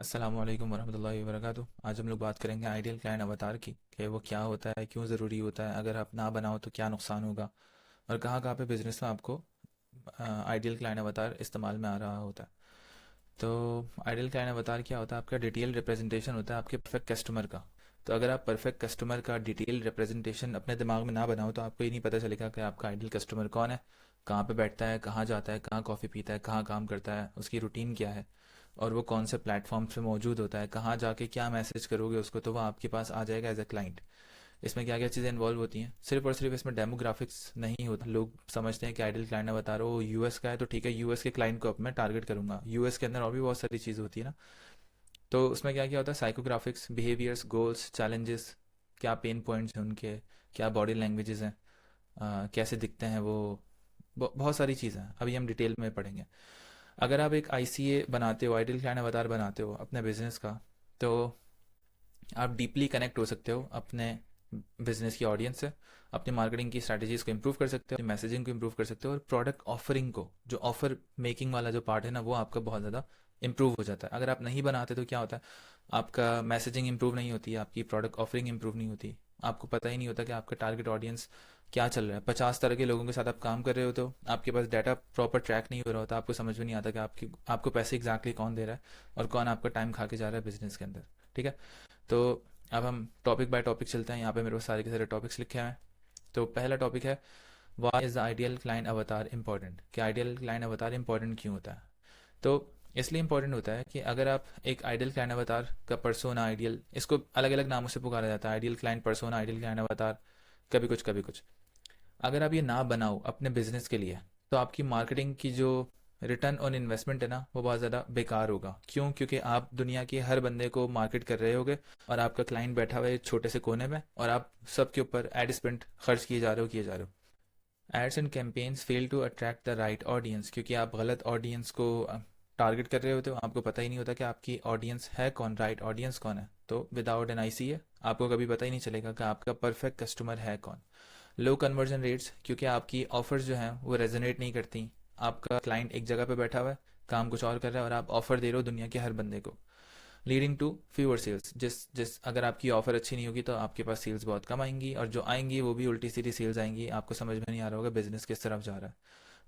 अस्सलामु अलैकुम वरहमतुल्लाहि वबरकातुहू। आज हम लोग बात करेंगे आइडियल क्लाइंट अवतार की कि वो क्या होता है, क्यों ज़रूरी होता है, अगर आप ना बनाओ तो क्या नुकसान होगा और कहाँ कहाँ पे बिजनेस में आपको आइडियल क्लाइंट अवतार इस्तेमाल में आ रहा होता है। तो आइडियल क्लाइंट अवतार क्या होता है? आपका डिटेल रिप्रेजेंटेशन होता है आपके परफेक्ट कस्टमर का। तो अगर आप परफेक्ट कस्टमर का डिटेल रिप्रेजेंटेशन अपने दिमाग में ना बनाओ तो आपको ये नहीं पता चलेगा कि आपका आइडियल कस्टमर कौन है, कहाँ पे बैठता है, कहाँ जाता है, कहाँ कॉफ़ी पीता है, कहाँ काम करता है, उसकी रूटीन क्या है और वो कौन से प्लेटफॉर्म्स पे मौजूद होता है, कहाँ जाके क्या मैसेज करोगे उसको तो वो आपके पास आ जाएगा एज ए क्लाइंट। इसमें क्या क्या चीज़ें इन्वॉल्व होती हैं, सिर्फ और सिर्फ इसमें डेमोग्राफिक्स नहीं होता। लोग समझते हैं कि आइडियल क्लाइंट मैं बता रहा हूँ यूएस का है तो ठीक है, यूएस के क्लाइंट को अब मैं टारगेट करूंगा। यूएस के अंदर और भी बहुत सारी चीज़ होती है ना। तो उसमें क्या क्या होता है? साइकोग्राफिक्स, बिहेवियर्स, गोल्स, चैलेंजेस, क्या पेन पॉइंट्स हैं उनके, क्या बॉडी लैंग्वेजेस हैं, कैसे दिखते हैं वो, बहुत सारी चीज़ें हैं, अभी हम डिटेल में पढ़ेंगे। अगर आप एक आईसीए बनाते हो, आइडियल क्लाइंट अवतार बनाते हो अपने बिजनेस का, तो आप डीपली कनेक्ट हो सकते हो अपने बिजनेस की ऑडियंस से, अपनी मार्केटिंग की स्ट्रैटेजीज को इंप्रूव कर सकते हो, अपनी मैसेजिंग को इंप्रूव कर सकते हो और प्रोडक्ट ऑफरिंग को, जो ऑफर मेकिंग वाला जो पार्ट है ना, वो आपका बहुत ज़्यादा इंप्रूव हो जाता है। अगर आप नहीं बनाते तो क्या होता है? आपका मैसेजिंग इंप्रूव नहीं होती, आपकी प्रोडक्ट ऑफरिंग इंप्रूव नहीं होती, आपको पता ही नहीं होता कि आपका टारगेट ऑडियंस क्या चल रहा है। 50 तरह के लोगों के साथ आप काम कर रहे हो तो आपके पास डाटा प्रॉपर ट्रैक नहीं हो रहा होता, आपको समझ में नहीं आता कि आपको पैसे एग्जैक्टली कौन दे रहा है और कौन आपका टाइम खा के जा रहा है बिजनेस के अंदर। ठीक है, तो अब हम टॉपिक बाय टॉपिक चलते हैं। यहाँ पे मेरे पास सारे के सारे टॉपिक्स लिखे हैं। तो पहला टॉपिक है, why is the ideal client avatar important, कि आइडियल क्लाइंट अवतार इंपॉर्टेंट क्यों होता है। तो इसलिए इंपॉर्टेंट होता है कि अगर आप एक आइडियल क्लाइंट अवतार का परसोना, आइडियल, इसको अलग अलग नामों से पुकारा जाता है, ideal client persona, ideal client अवतार, कभी कुछ कभी कुछ। अगर आप ये ना बनाओ अपने बिजनेस के लिए तो आपकी मार्केटिंग की जो रिटर्न ऑन इन्वेस्टमेंट है ना, वो बहुत ज़्यादा बेकार होगा। क्यों? क्योंकि आप दुनिया के हर बंदे को मार्केट कर रहे होगे और आपका क्लाइंट बैठा हुआ है एक छोटे से कोने में और आप सबके ऊपर एड स्पेंड खर्च किए जा रहे हो। Ads and campaigns fail to attract the right audience, क्योंकि आप गलत ऑडियंस को टारगेट कर रहे होते हो, आपको पता ही नहीं होता कि आपकी ऑडियंस है कौन, राइट ऑडियंस कौन है। तो विदाउट एन आईसीए आपको कभी पता ही नहीं चलेगा कि आपका परफेक्ट कस्टमर है कौन। लो कन्वर्जन रेट्स, क्योंकि आपकी ऑफर्स जो हैं वो रेजोनेट नहीं करती। आपका क्लाइंट एक जगह पे बैठा हुआ है, काम कुछ और कर रहा है और आप ऑफर दे रहे हो दुनिया के हर बंदे को। लीडिंग टू फ्यूअर सेल्स, जिस जिस अगर आपकी ऑफर अच्छी नहीं होगी तो आपके पास सेल्स बहुत कम आएंगी और जो आएंगी वो भी उल्टी सीधी सेल्स आएंगी। आपको समझ में नहीं आ रहा होगा बिजनेस किस तरफ जा रहा है।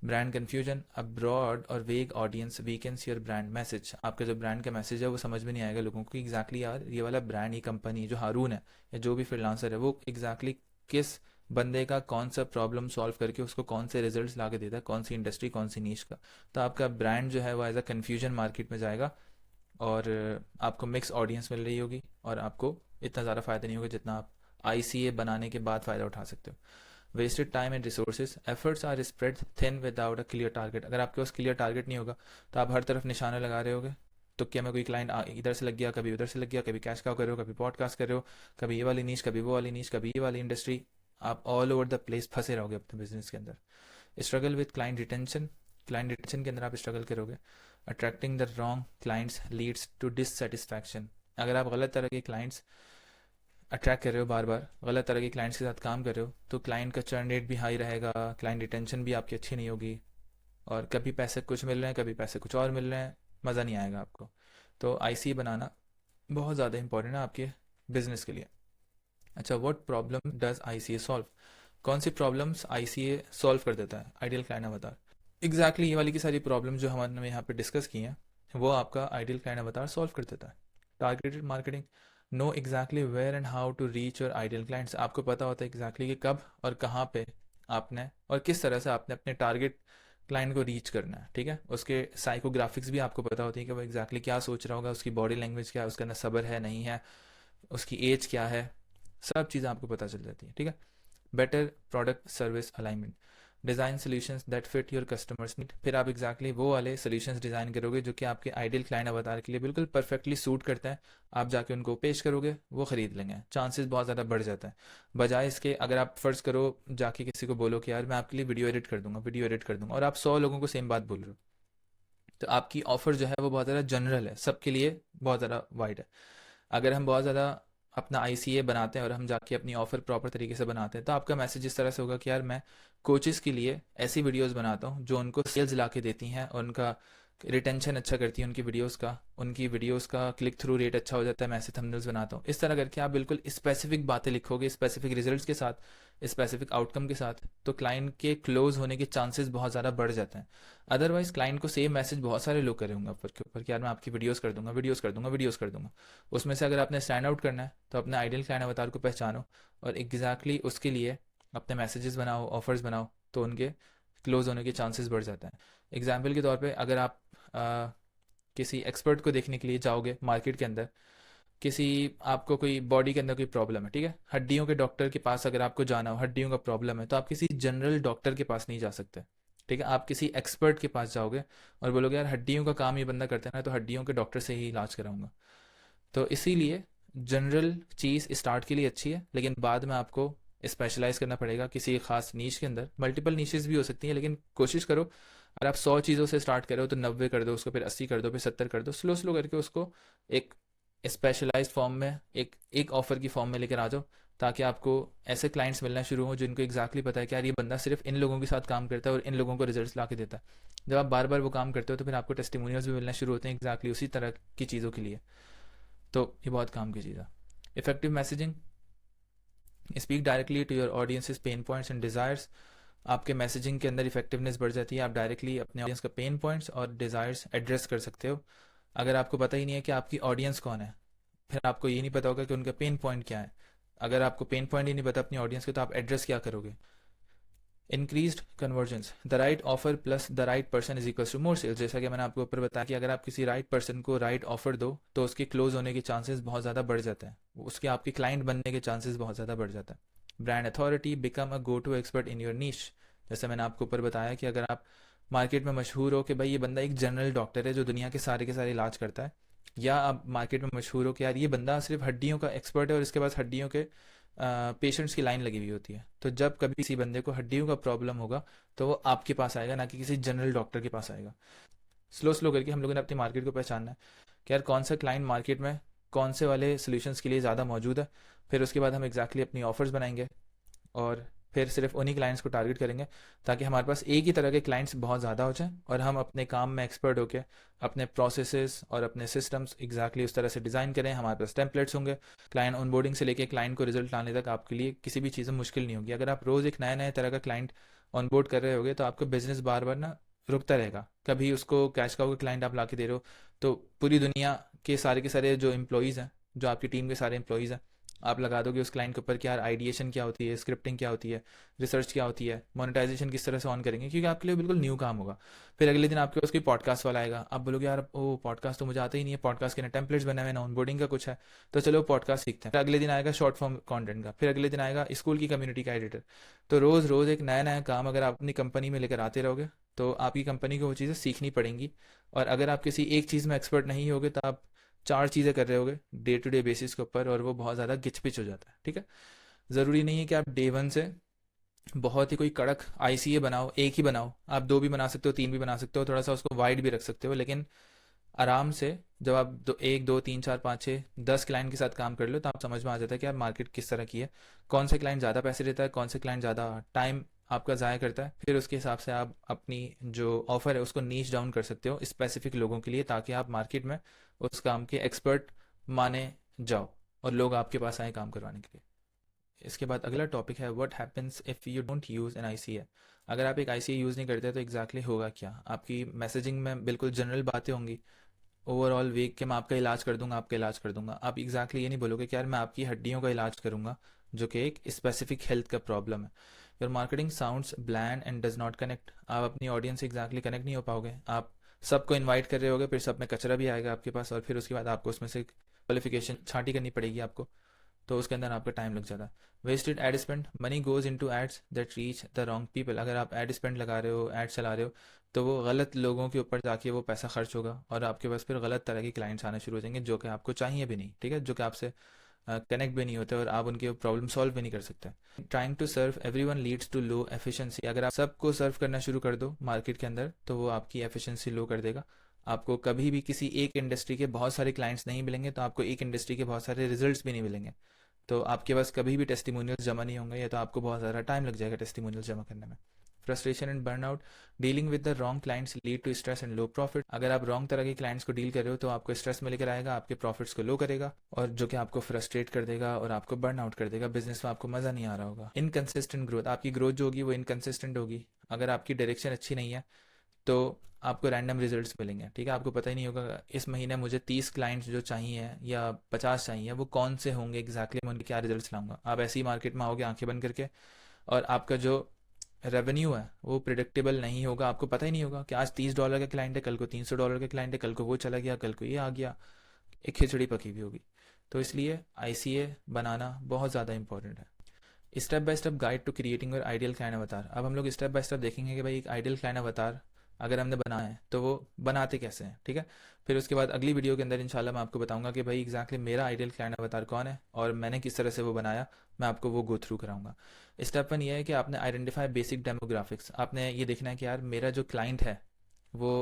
ब्रांड कन्फ्यूजन, अ ब्रॉड और वेग audience weakens your brand message, आपका जो ब्रांड का मैसेज है वो समझ में नहीं आएगा लोगों को कि एग्जैक्टली यार ये वाला ब्रांड, ये कंपनी, जो हारून है या जो भी फ्रीलांसर है, वो एग्जैक्टली किस बंदे का कौन सा प्रॉब्लम सॉल्व करके उसको कौन से रिजल्ट्स ला के देता है, कौन सी इंडस्ट्री, कौन सी नीश का। तो आपका ब्रांड जो है वो एज अ कन्फ्यूजन मार्केट में जाएगा और आपको मिक्स ऑडियंस मिल रही होगी और आपको इतना ज़्यादा फ़ायदा नहीं होगा जितना आप आईसीए बनाने के बाद फ़ायदा उठा सकते हो। Wasted time and resources, efforts are spread thin without a clear target, अगर आपके पास क्लियर टारगेट नहीं होगा तो आप हर तरफ निशाने लगा रहे होगे। तो क्या मैं कोई क्लाइंट इधर से लग गया, कभी उधर से लग गया, कभी कैश काउ कर रहे हो, कभी पॉडकास्ट कर रहे हो, कभी ये वाली नीच, कभी वो वाली नीच, कभी ये वाली इंडस्ट्री, आप ऑल ओवर द प्लेस फंसे रहोगे अपने बिजनेस के अंदर। Struggle with client retention, client retention के अंदर आप स्ट्रगल करोगे। Attracting the wrong clients leads to dissatisfaction, अगर आप गलत तरह के क्लाइंट्स अट्रैक्ट कर रहे हो, बार बार गलत तरह के क्लाइंट्स के साथ काम कर रहे हो, तो क्लाइंट का चर्न रेट भी हाई रहेगा, क्लाइंट रिटेंशन भी आपकी अच्छी नहीं होगी और कभी पैसे कुछ मिल रहे हैं, कभी पैसे कुछ और मिल रहे हैं, मज़ा नहीं आएगा आपको। तो आईसी बनाना बहुत ज़्यादा इंपॉर्टेंट है आपके बिजनेस के लिए। अच्छा, what problem does ICA solve, कौन सी प्रॉब्लम्स आईसीए सॉल्व कर देता है आइडियल क्लाइंट अवतार? एग्जैक्टली ये वाली की सारी प्रॉब्लम जो हमने यहाँ पे डिस्कस की हैं वो आपका आइडियल क्लाइंट अवतार सॉल्व कर देता है। Targeted marketing, know exactly where and how to reach your ideal clients, आपको पता होता है एग्जैक्टली कि कब और कहाँ पे आपने और किस तरह से आपने अपने टारगेट क्लाइंट को रीच करना है। ठीक है, उसके साइकोग्राफिक्स भी आपको पता होती है कि वो एग्जैक्टली क्या सोच रहा होगा, उसकी बॉडी लैंग्वेज क्या है, उसका अंदर सब्र है नहीं है, उसकी एज क्या है, सब चीज़ें आपको पता चल जाती है। ठीक है, better product service alignment, design solutions that fit your customers need, फिर आप एग्जैक्टली वो वाले सॉल्यूशंस डिज़ाइन करोगे जो कि आपके आइडियल क्लाइंट अवतार के लिए बिल्कुल परफेक्टली सूट करते हैं। आप जाके उनको पेश करोगे, वो खरीद लेंगे, चांसेस बहुत ज़्यादा बढ़ जाता है। बजाय इसके अगर आप फ़र्ज़ करो जाके किसी को बोलो कि यार मैं आपके लिए वीडियो एडिट कर दूंगा और आप 100 लोगों को सेम बात बोल रहे हो, तो आपकी ऑफर जो है वो बहुत ज़्यादा जनरल है, सबके लिए बहुत ज़्यादा वाइड है। अगर हम बहुत ज़्यादा अपना आईसीए बनाते हैं और हम जाके अपनी ऑफ़र प्रॉपर तरीके से बनाते हैं तो आपका मैसेज इस तरह से होगा कि यार मैं कोचेज़ के लिए ऐसी वीडियोस बनाता हूँ जो उनको सेल्स ला के देती हैं और उनका रिटेंशन अच्छा करती है उनकी वीडियोस का क्लिक थ्रू रेट अच्छा हो जाता है, मैं ऐसे थंबनेल्स बनाता हूँ। इस तरह करके आप बिल्कुल स्पेसिफिक बातें लिखोगे, स्पेसिफिक रिजल्ट्स के साथ, स्पेसिफिक आउटकम के साथ, तो क्लाइंट के क्लोज होने के चांसेस बहुत ज़्यादा बढ़ जाते हैं। अदरवाइज क्लाइंट को सेम मैसेज बहुत सारे लोग करे होंगे ऊपर के ऊपर कि यार मैं आपकी वीडियोस कर दूंगा, वीडियोस कर दूंगा, वीडियोस कर दूंगा। उसमें से अगर आपने स्टैंड आउट करना है तो अपने आइडियल क्लाइंट अवतार को पहचानो और एग्जैक्टली उसके लिए अपने मैसेजेस बनाओ, ऑफर्स बनाओ, तो उनके क्लोज होने के चांसेस बढ़ जाते हैं। एग्जाम्पल के तौर पे अगर आप आ, किसी एक्सपर्ट को देखने के लिए जाओगे मार्केट के अंदर, किसी आपको कोई बॉडी के अंदर कोई प्रॉब्लम है, ठीक है, हड्डियों के डॉक्टर के पास अगर आपको जाना हो, हड्डियों का प्रॉब्लम है, तो आप किसी जनरल डॉक्टर के पास नहीं जा सकते। ठीक है, आप किसी एक्सपर्ट के पास जाओगे और बोलोगे यार हड्डियों का काम ये बंदा करता है ना, तो हड्डियों के डॉक्टर से ही इलाज कराऊंगा। तो इसीलिए जनरल चीज़ स्टार्ट के लिए अच्छी है, लेकिन बाद में आपको स्पेशलाइज करना पड़ेगा किसी एक खास नीश के अंदर। मल्टीपल नीशेस भी हो सकती हैं, लेकिन कोशिश करो अगर आप 100 चीज़ों से स्टार्ट करो तो 90 कर दो उसको, फिर 80 कर दो, फिर 70 कर दो, स्लो स्लो करके उसको एक स्पेशलाइज्ड फॉर्म में, एक ऑफर की फॉर्म में लेकर आ जाओ, ताकि आपको ऐसे क्लाइंट्स मिलना शुरू हो जिनको एग्जैक्टली पता है कि यार ये बंदा सिर्फ इन लोगों के साथ काम करता है और इन लोगों को रिजल्ट्स ला के देता है। जब आप बार बार वो काम करते हो तो फिर आपको टेस्टिमोनियल्स भी मिलना शुरू होते हैं एग्जैक्टली उसी तरह की चीज़ों के लिए। तो ये बहुत काम की चीज़ है। Effective messaging, speak directly to your audience's pain points and desires. आपके मैसेजिंग के अंदर इफेक्टिवनेस बढ़ जाती है, आप डायरेक्टली अपने ऑडियंस का पेन पॉइंट्स और डिज़ायर्स एड्रेस कर सकते हो। अगर आपको पता ही नहीं है कि आपकी ऑडियंस कौन है, फिर आपको ये नहीं पता होगा कि उनका पेन पॉइंट क्या है। अगर आपको पेन पॉइंट ही नहीं पता अपनी ऑडियंस के, तो आप एड्रेस क्या करोगे। Increased conversions, the right offer plus the right person is equals to more sales. जैसा कि मैंने आपको ऊपर बताया कि अगर आप किसी राइट पर्सन को राइट ऑफर दो तो उसके क्लोज होने के चांसेस बहुत ज़्यादा बढ़ जाते हैं, उसके आपके क्लाइंट बनने के चांसेस बहुत ज़्यादा बढ़ जाता है। Brand authority, become a go to expert in your niche. जैसे मैंने आपको ऊपर बताया कि अगर आप मार्केट में मशहूर हो कि भाई ये बंदा एक जनरल डॉक्टर है जो दुनिया के सारे इलाज करता है, या आप मार्केट में मशहूर हो कि यार ये बंदा सिर्फ हड्डियों का एक्सपर्ट है और इसके पास हड्डियों के पेशेंट्स की लाइन लगी हुई होती है, तो जब कभी किसी बंदे को हड्डियों का प्रॉब्लम होगा तो वो आपके पास आएगा, ना कि किसी जनरल डॉक्टर के पास आएगा। स्लो स्लो करके हम लोगों ने अपनी मार्केट को पहचानना है कि यार कौन सा क्लाइंट मार्केट में कौन से वाले सोल्यूशंस के लिए ज़्यादा मौजूद है। फिर उसके बाद हम एग्जैक्टली अपनी ऑफर्स बनाएंगे और फिर सिर्फ उन्हीं क्लाइंट्स को टारगेट करेंगे, ताकि हमारे पास एक ही तरह के क्लाइंट्स बहुत ज़्यादा हो जाएं और हम अपने काम में एक्सपर्ट होकर अपने प्रोसेसेस और अपने सिस्टम्स एग्जैक्टली उस तरह से डिज़ाइन करें। हमारे पास टेम्पलेट्स होंगे, क्लाइंट ऑनबोर्डिंग से लेके क्लाइंट को रिजल्ट लाने तक आपके लिए किसी भी चीज़ में मुश्किल नहीं होगी। अगर आप रोज़ एक नया नया तरह का क्लाइंट ऑनबोर्ड कर रहे होगे तो आपका बिजनेस बार बार ना रुकता रहेगा। कभी उसको कैश काउ के क्लाइंट आप ला के दे रहे हो तो पूरी दुनिया के सारे जो एम्प्लॉयज़ हैं, जो आपकी टीम के सारे एम्प्लॉयज़ हैं, आप लगा दोगे उस क्लाइंट के ऊपर कि यार आइडिएशन क्या होती है, स्क्रिप्टिंग क्या होती है, रिसर्च क्या होती है, मोनेटाइजेशन किस तरह से ऑन करेंगे, क्योंकि आपके लिए बिल्कुल न्यू काम होगा। फिर अगले दिन आपके पास कोई पॉडकास्ट वाला आएगा, आप बोलोगे यार ओ पॉडकास्ट तो मुझे आता ही नहीं है, पॉडकास्ट के ना टेम्पलेट्स बने हुए ना ऑनबोर्डिंग का कुछ है, तो चलो पॉडकास्ट सीखते हैं। फिर अगले दिन आएगा शॉर्ट फॉर्म कंटेंट का, फिर अगले दिन आएगा स्कूल की कम्युनिटी का एडिटर। तो रोज़ रोज़ एक नया नया काम अगर आप अपनी कंपनी में लेकर आते रहोगे तो आपकी कंपनी को वो चीज़ें सीखनी पड़ेंगी। और अगर आप किसी एक चीज़ में एक्सपर्ट नहीं होगे तो आप 4 चीज़ें कर रहे होगे डे टू डे बेसिस के ऊपर, और वो बहुत ज़्यादा गिचपिच हो जाता है। ठीक है, ज़रूरी नहीं है कि आप डे वन से बहुत ही कोई कड़क आईसीए बनाओ, एक ही बनाओ, आप दो भी बना सकते हो, तीन भी बना सकते हो, थोड़ा सा उसको वाइड भी रख सकते हो, लेकिन आराम से जब आप एक दो तीन चार पाँच छः 10 क्लाइंट के साथ काम कर लो तो आप समझ में आ जाता है कि यार मार्केट किस तरह की है, कौन से क्लाइंट ज़्यादा पैसे देता है, कौन से क्लाइंट ज़्यादा टाइम आपका ज़ाया करता है। फिर उसके हिसाब से आप अपनी जो ऑफ़र है उसको नीच डाउन कर सकते हो स्पेसिफिक लोगों के लिए, ताकि आप मार्केट में उस काम के एक्सपर्ट माने जाओ और लोग आपके पास आए काम करवाने के लिए। इसके बाद अगला टॉपिक है what happens if you don't use an ICA. अगर आप एक आईसीए यूज़ नहीं करते तो एग्जैक्टली होगा क्या। आपकी मैसेजिंग में बिल्कुल जनरल बातें होंगी, ओवरऑल वीक के मैं आपका इलाज कर दूंगा, आपका इलाज कर दूंगा। आप एग्जैक्टली ये नहीं बोलोगे कि यार मैं आपकी हड्डियों का इलाज करूंगा, जो कि एक स्पेसिफिक हेल्थ का प्रॉब्लम है। Your marketing sounds bland and does not connect. आप अपनी ऑडियंस से एग्जैक्टली कनेक्ट नहीं हो पाओगे। आप सबको इनवाइट कर रहे होगे, फिर सब में कचरा भी आएगा आपके पास, और फिर उसके बाद आपको उसमें से क्वालिफिकेशन छांटी करनी पड़ेगी आपको, तो उसके अंदर आपका टाइम लग जाता है। Wasted ad spend, money goes into ads that reach the wrong people. अगर आप एड स्पेंड लगा रहे हो, एड चला रहे हो, तो वो गलत लोगों के ऊपर जाके वो पैसा खर्च होगा और आपके पास फिर गलत तरह के क्लाइंट्स आना शुरू हो जाएंगे जो कि आपको चाहिए भी नहीं। ठीक है, जो कि आपसे कनेक्ट भी नहीं होते और आप उनके प्रॉब्लम सॉल्व भी नहीं कर सकते। Trying to serve everyone leads to low efficiency. अगर आप सबको सर्व करना शुरू कर दो मार्केट के अंदर तो वो आपकी एफिशिएंसी लो कर देगा। आपको कभी भी किसी एक इंडस्ट्री के बहुत सारे क्लाइंट्स नहीं मिलेंगे, तो आपको एक इंडस्ट्री के बहुत सारे रिजल्ट्स भी नहीं मिलेंगे, तो आपके पास कभी भी टेस्टिमोनियल्स जमा नहीं होंगे, या तो आपको बहुत ज़्यादा टाइम लग जाएगा टेस्टिमोनियल्स जमा करने में। Frustration and burnout, dealing with the wrong clients lead to stress and low profit. अगर आप रॉन्ग तरह के क्लाइंट्स को डील कर रहे हो तो आपको स्ट्रेस में लेकर आएगा, आपके प्रॉफिट्स को लो करेगा, और जो कि आपको फ्रस्ट्रेट कर देगा और आपको बर्न आउट कर देगा, बिजनेस में आपको मजा नहीं आ रहा होगा। इनकंसिस्टेंट ग्रोथ, आपकी ग्रोथ जो होगी वो इनकंसिस्टेंट होगी। अगर आपकी डायरेक्शन अच्छी नहीं है तो आपको रैंडम रिजल्ट्स मिलेंगे, ठीक है। आपको पता ही नहीं होगा इस महीने मुझे 30 क्लाइंट्स जो चाहिए या 50 चाहिए वो कौन से होंगे एग्जैक्टली, मैं उनके क्या रिजल्ट्स लाऊंगा। आप ऐसी मार्केट में आओगे आंखें बंद करके, और आपका जो रेवेन्यू है वो प्रिडिक्टेबल नहीं होगा। आपको पता ही नहीं होगा कि आज $30 का क्लाइंट है, कल को $300 का क्लाइंट है, कल को वो चला गया, कल को ये आ गया। एक खिचड़ी पकी हुई होगी। तो इसलिए आईसीए बनाना बहुत ज़्यादा इंपॉर्टेंट है। Step by step guide to creating your ideal client avatar. अब हम लोग स्टेप बाय स्टेप देखेंगे कि भाई एक आइडियल क्लाइंट अवतार अगर हमने बनाया है तो वो बनाते कैसे हैं, ठीक है। फिर उसके बाद अगली वीडियो के अंदर इंशाल्लाह मैं आपको बताऊंगा कि भाई एग्जैक्टली मेरा आइडियल क्लाइंट अवतार कौन है और मैंने किस तरह से वो बनाया, मैं आपको वो गो थ्रू कराऊंगा। स्टेप 1 ये है कि आपने आइडेंटिफाई बेसिक डेमोग्राफिक्स। आपने ये देखना है कि यार मेरा जो क्लाइंट है वो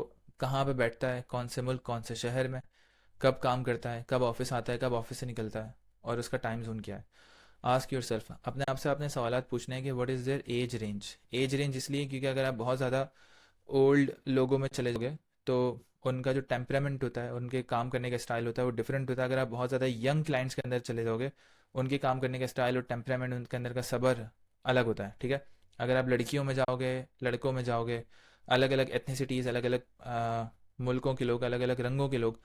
कहाँ पे बैठता है, कौन से मुल्क, कौन से शहर में, कब काम करता है, कब ऑफिस आता है, कब ऑफिस से निकलता है, और उसका टाइम जोन क्या है। आस्क योर सेल्फ, अपने आप से आपने सवाल पूछने हैं कि what is their age range. Age range इसलिए क्योंकि अगर आप बहुत ज़्यादा ओल्ड लोगों में चले जाओगे तो उनका जो टेम्परामेंट होता है, उनके काम करने का स्टाइल होता है वो डिफरेंट होता है। अगर आप बहुत ज़्यादा यंग क्लाइंट्स के अंदर चले जाओगे, उनके काम करने का स्टाइल और टेम्परामेंट, उनके अंदर का सब्र अलग होता है, ठीक है। अगर आप लड़कियों में जाओगे, लड़कों में जाओगे, अलग अलग एथनिसिटीज़, अलग अलग मुल्कों के लोग, अलग अलग रंगों के लोग,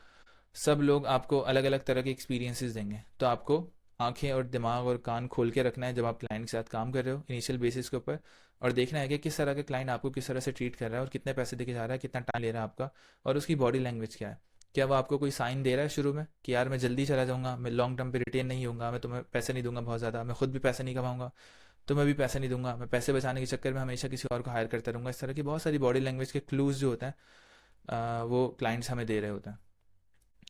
सब लोग आपको अलग अलग तरह के एक्सपीरियंसेस देंगे। तो आपको आंखें और दिमाग और कान खोल के रखना है जब आप क्लाइंट के साथ काम कर रहे हो इनिशियल बेसिस के ऊपर, और देखना है कि किस तरह का क्लाइंट आपको किस तरह से ट्रीट कर रहा है और कितने पैसे देके जा रहा है, कितना टाइम ले रहा है आपका, और उसकी बॉडी लैंग्वेज क्या है। क्या वो आपको कोई साइन दे रहा है शुरू में कि यार मैं जल्दी चला जाऊंगा, मैं लॉन्ग टर्म पे रिटेन नहीं होऊंगा, मैं तुम्हें पैसे नहीं दूंगा बहुत ज़्यादा, मैं खुद भी पैसे नहीं कमाऊंगा, तुम्हें भी पैसे नहीं दूंगा, मैं पैसे बचाने के चक्कर में हमेशा किसी और को हायर करता रहूंगा। इस तरह की बहुत सारी बॉडी लैंग्वेज के क्लूज जो होते हैं वो क्लाइंट्स हमें दे रहे होते हैं।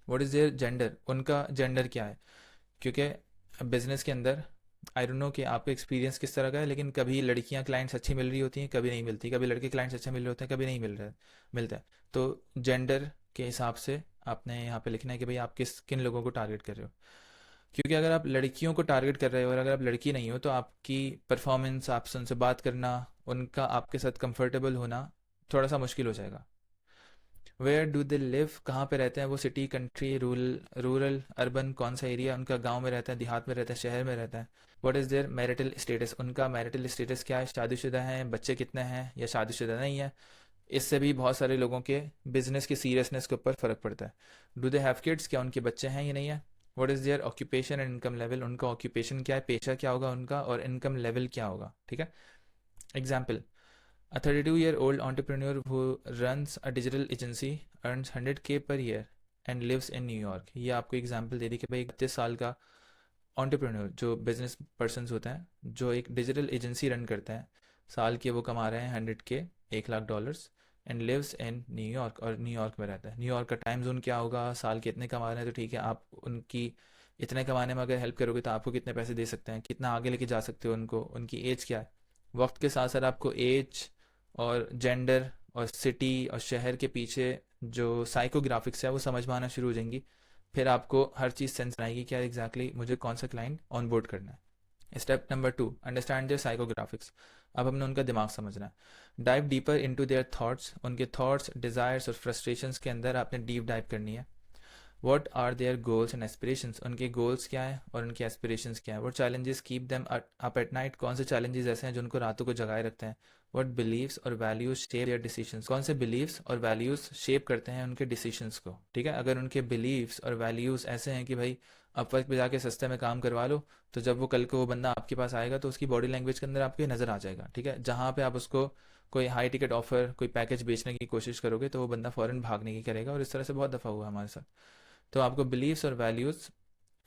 व्हाट इज़ देयर जेंडर, उनका जेंडर क्या है, क्योंकि बिजनेस के अंदर आई डोंट नो कि आपका एक्सपीरियंस किस तरह का है, लेकिन कभी लड़कियां क्लाइंट्स अच्छी मिल रही होती हैं, कभी नहीं मिलती, कभी लड़के क्लाइंट्स अच्छे मिल रहे होते हैं, कभी नहीं मिलता है। तो जेंडर के हिसाब से आपने यहाँ पे लिखना है कि भाई आप किन लोगों को टारगेट कर रहे हो। क्योंकि अगर आप लड़कियों को टारगेट कर रहे हो और अगर आप लड़की नहीं हो तो आपकी परफॉर्मेंस, आपसे उनसे बात करना, उनका आपके साथ कंफर्टेबल होना थोड़ा सा मुश्किल हो जाएगा। वेयर डू दे लिव, कहाँ पे रहते हैं वो, सिटी, कंट्री, रूरल, अर्बन, कौन सा एरिया उनका, गांव में रहता है, देहात में रहता है, शहर में रहता है। What is their marital status, उनका मैरिटल स्टेटस क्या है, शादीशुदा हैं, बच्चे कितने हैं, या शादीशुदा नहीं है। इससे भी बहुत सारे लोगों के बिजनेस की सीरियसनेस के ऊपर फर्क पड़ता है। डू दे हैव किड्स, क्या उनके बच्चे हैं या नहीं है। What is their occupation and income level, उनका ऑक्यूपेशन क्या है, पेशा क्या होगा उनका, और इनकम लेवल क्या होगा, ठीक है। Example, a 32-year-old entrepreneur who runs a digital agency earns 100K per year and lives in New York। ये आपको एग्जांपल दे दी कि भाई 31 साल का entrepreneur जो बिजनेस पर्सन होते हैं जो एक डिजिटल एजेंसी रन करते हैं, साल के वो कमा रहे हैं 100K, $1 lakh, and lives in New York, और न्यूयॉर्क में रहता है। न्यूयॉर्क का टाइम जोन क्या होगा, साल के इतने कमा रहे हैं तो ठीक है, आप उनकी इतने कमाने में अगर हेल्प करोगे तो आपको कितने पैसे दे सकते हैं, कितना आगे लेके जा सकते हो उनको, उनकी एज क्या है। वक्त के साथ साथ आपको एज और जेंडर और सिटी और शहर के पीछे जो साइकोग्राफिक्स है वो समझ में आना शुरू हो जाएंगी। फिर आपको हर चीज़ सेंस आएगी क्या एग्जैक्टली मुझे कौन सा क्लाइंट ऑन बोर्ड करना है। Step number 2, understand their psychographics. अब हमने उनका दिमाग समझना है। Dive deeper into their thoughts, उनके थॉट्स, डिज़ायर्स और फ्रस्ट्रेशंस के अंदर आपने डीप डाइव करनी है। What are their goals and aspirations, उनके गोल्स क्या है और उनके एस्पिरेशंस क्या है। What challenges keep them up at night, कौन से चैलेंजेस ऐसे हैं जो उनको रातों को जगाए रखते हैं। व्हाट बिलीव्स और वैल्यूज शेप देयर डिसीजंस, कौन से बिलीव्स और वैल्यूज शेप करते हैं उनके डिसीजंस को, ठीक है। अगर उनके बिलीव्स और वैल्यूज ऐसे हैं कि भाई अपवर्क पे जाके सस्ते में काम करवा लो, तो जब वो कल को वो बंदा आपके पास आएगा तो उसकी बॉडी लैंग्वेज के अंदर आपके नज़र आ जाएगा, ठीक है। जहाँ पे आप उसको कोई हाई टिकट ऑफर, कोई पैकेज बेचने की कोशिश करोगे तो वो बंदा फ़ौरन भागने की करेगा, और इस तरह से बहुत दफ़ा हुआ हमारे साथ। तो आपको बिलीव्स और वैल्यूज़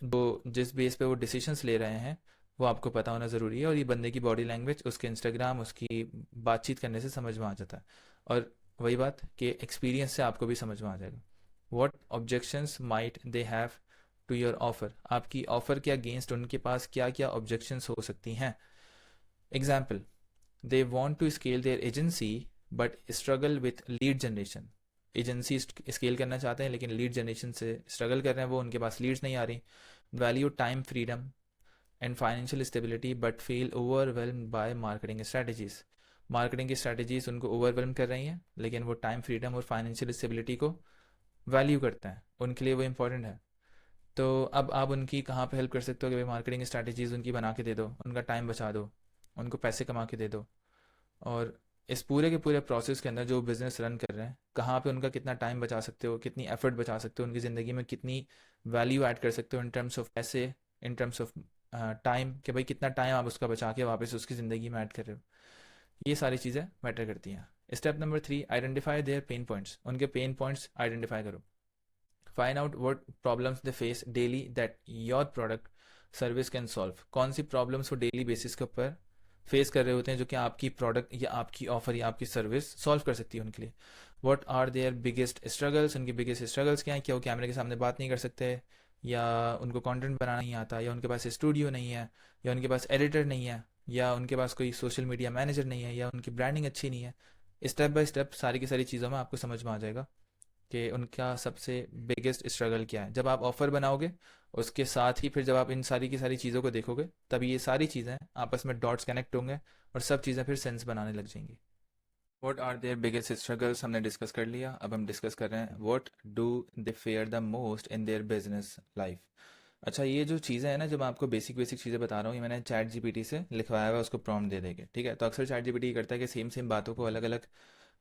जो जिस बेस पे वो डिसीजंस ले रहे हैं वो आपको पता होना ज़रूरी है, और ये बंदे की बॉडी लैंग्वेज, उसके इंस्टाग्राम, उसकी बातचीत करने से समझ में आ जाता है। और वही बात कि एक्सपीरियंस से आपको भी समझ में आ जाएगा। What objections might they have to your offer, आपकी ऑफर के अगेंस्ट उनके पास क्या क्या ऑब्जेक्शंस हो सकती हैं। Example, they want to scale their agency but struggle with lead generation. Agency scale करना चाहते हैं लेकिन लीड जनरेशन से स्ट्रगल कर रहे हैं, वो उनके पास लीड्स नहीं आ रही। Value time freedom and financial stability but feel overwhelmed bye marketing strategies. Marketing की स्ट्रैटेजीज उनको ओवरवेलम कर रही हैं, लेकिन वो टाइम फ्रीडम और फाइनेंशियल स्टेबिलिटी को वैल्यू करते हैं, उनके लिए वो इंपॉर्टेंट है। तो अब आप उनकी कहाँ पे हेल्प कर सकते हो कि भाई मार्केटिंग स्ट्रैटेजीज उनकी बना के दे दो, उनका टाइम बचा दो, उनको पैसे कमा के दे दो। और इस पूरे के पूरे प्रोसेस के अंदर जो बिजनेस रन कर रहे हैं, कहाँ पे उनका कितना टाइम बचा सकते हो, कितनी एफर्ट बचा सकते हो, उनकी ज़िंदगी में कितनी वैल्यू ऐड कर सकते हो इन टर्म्स ऑफ पैसे, इन टर्म्स ऑफ टाइम, कि भाई कितना टाइम आप उसका बचा के वापस उसकी ज़िंदगी में ऐड कर रहे हो। ये सारी चीज़ें मैटर करती हैं। Step number 3, identify there pen points. उनके पेन पॉइंट्स आइडेंटिफाई करो। Find out what problems they face daily that your product service can solve. कौन सी प्रॉब्लम्स वो डेली बेसिस के ऊपर फेस कर रहे होते हैं जो कि आपकी प्रोडक्ट या आपकी ऑफर या आपकी सर्विस सॉल्व कर सकती है उनके लिए। What are their biggest struggles. उनकी बिगेस्ट स्ट्रगल्स क्या है? क्या वो कैमरे के सामने बात नहीं कर सकते, या उनको कंटेंट बनाना नहीं आता, या उनके पास स्टूडियो नहीं है, या उनके पास एडिटर नहीं है, या उनके पास कोई सोशल मीडिया मैनेजर नहीं है, या उनकी ब्रांडिंग अच्छी नहीं है। स्टेप बाय स्टेप सारी की सारी चीज़ों में आपको समझ में आ जाएगा कि उनका सबसे बिगेस्ट स्ट्रगल क्या है। जब आप ऑफर बनाओगे, उसके साथ ही फिर जब आप इन सारी की सारी चीज़ों को देखोगे, तब ये सारी चीज़ें आपस में डॉट्स कनेक्ट होंगे और सब चीज़ें फिर सेंस बनाने लग जाएंगी। What are their biggest struggles हमने डिस्कस कर लिया। अब हम डिस्कस कर रहे हैं what do they fear the most in their business life. अच्छा, ये जो चीज़ें हैं ना, जब मैं आपको बेसिक बेसिक चीज़ें बता रहा हूँ, ये मैंने चैट जीपीटी से लिखवाया हुआ है, उसको प्रॉम्प्ट दे देंगे, ठीक है। तो अक्सर चैट जीपीटी करता है कि सेम सेम बातों को अलग अलग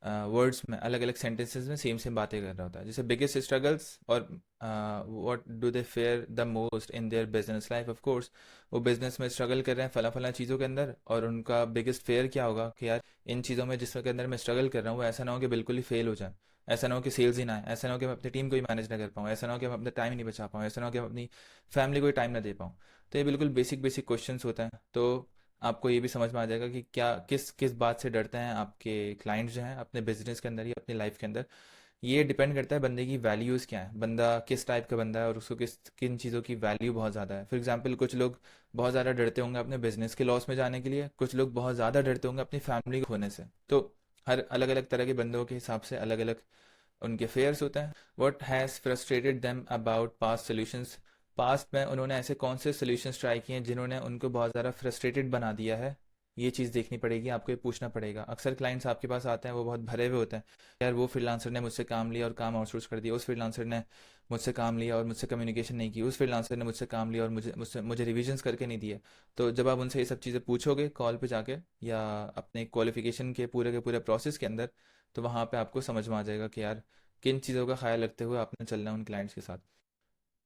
वर्ड्स में, अलग अलग सेंटेंसेस में सेम सेम बातें कर रहा होता है। जैसे बिगेस्ट स्ट्रगल्स और what do they fear the most in their business life. Of course वो बिजनेस में स्ट्रगल कर रहे हैं फला फला चीज़ों के अंदर, और उनका बिगेस्ट फेयर क्या होगा कि यार इन चीज़ों में जिसके अंदर मैं स्ट्रगल कर रहा हूँ वो ऐसा ना हो कि बिल्कुल ही फेल हो जाए, ऐसा ना हो कि सेल्स ही ना आए, ऐसा ना हो कि मैं अपनी टीम को ही मैनेज ना कर पाऊँ, ऐसा ना हो कि मैं अपना टाइम ही नहीं बचा पाऊँ, ऐसा ना हो कि मैं अपनी फैमिली को ही टाइम ना दे पाऊँ। तो ये बिल्कुल बेसिक बेसिक क्वेश्चंस होते हैं। तो आपको ये भी समझ में आ जाएगा कि क्या किस किस बात से डरते हैं आपके क्लाइंट्स जो हैं अपने बिजनेस के अंदर या अपनी लाइफ के अंदर। ये डिपेंड करता है बंदे की वैल्यूज़ क्या है, बंदा किस टाइप का बंदा है और उसको किस किन चीज़ों की वैल्यू बहुत ज़्यादा है। फॉर एग्जांपल, कुछ लोग बहुत ज़्यादा डरते होंगे अपने बिजनेस के लॉस में जाने के लिए, कुछ लोग बहुत ज़्यादा डरते होंगे अपनी फैमिली को खोने से। तो हर अलग अलग तरह के बंदों के हिसाब से अलग अलग उनके फेयर्स होते हैं। What has frustrated them about past solutions. Past में उन्होंने ऐसे कौन से सोल्यूशंस ट्राई किए हैं जिन्होंने उनको बहुत ज़्यादा फ्रस्ट्रेटेड बना दिया है। ये चीज़ देखनी पड़ेगी, आपको ये पूछना पड़ेगा। अक्सर क्लाइंट्स आपके पास आते हैं, वो बहुत भरे हुए होते हैं, यार वो फ्रीलांसर ने मुझसे काम लिया और काम आउटसोर्स कर दिया, उस फ्रीलांसर ने मुझसे काम लिया और मुझसे कम्युनिकेशन नहीं की, उस फ्रीलांसर ने मुझसे काम लिया और मुझे रिविजन्स करके नहीं दिए। तो जब आप उनसे ये सब चीज़ें पूछोगे कॉल पे जाके या अपने क्वालिफिकेशन के पूरे प्रोसेस के अंदर, तो वहाँ पे आपको समझ में आ जाएगा कि यार किन चीज़ों का ख्याल रखते हुए आपने चलना है उन क्लाइंट्स के साथ।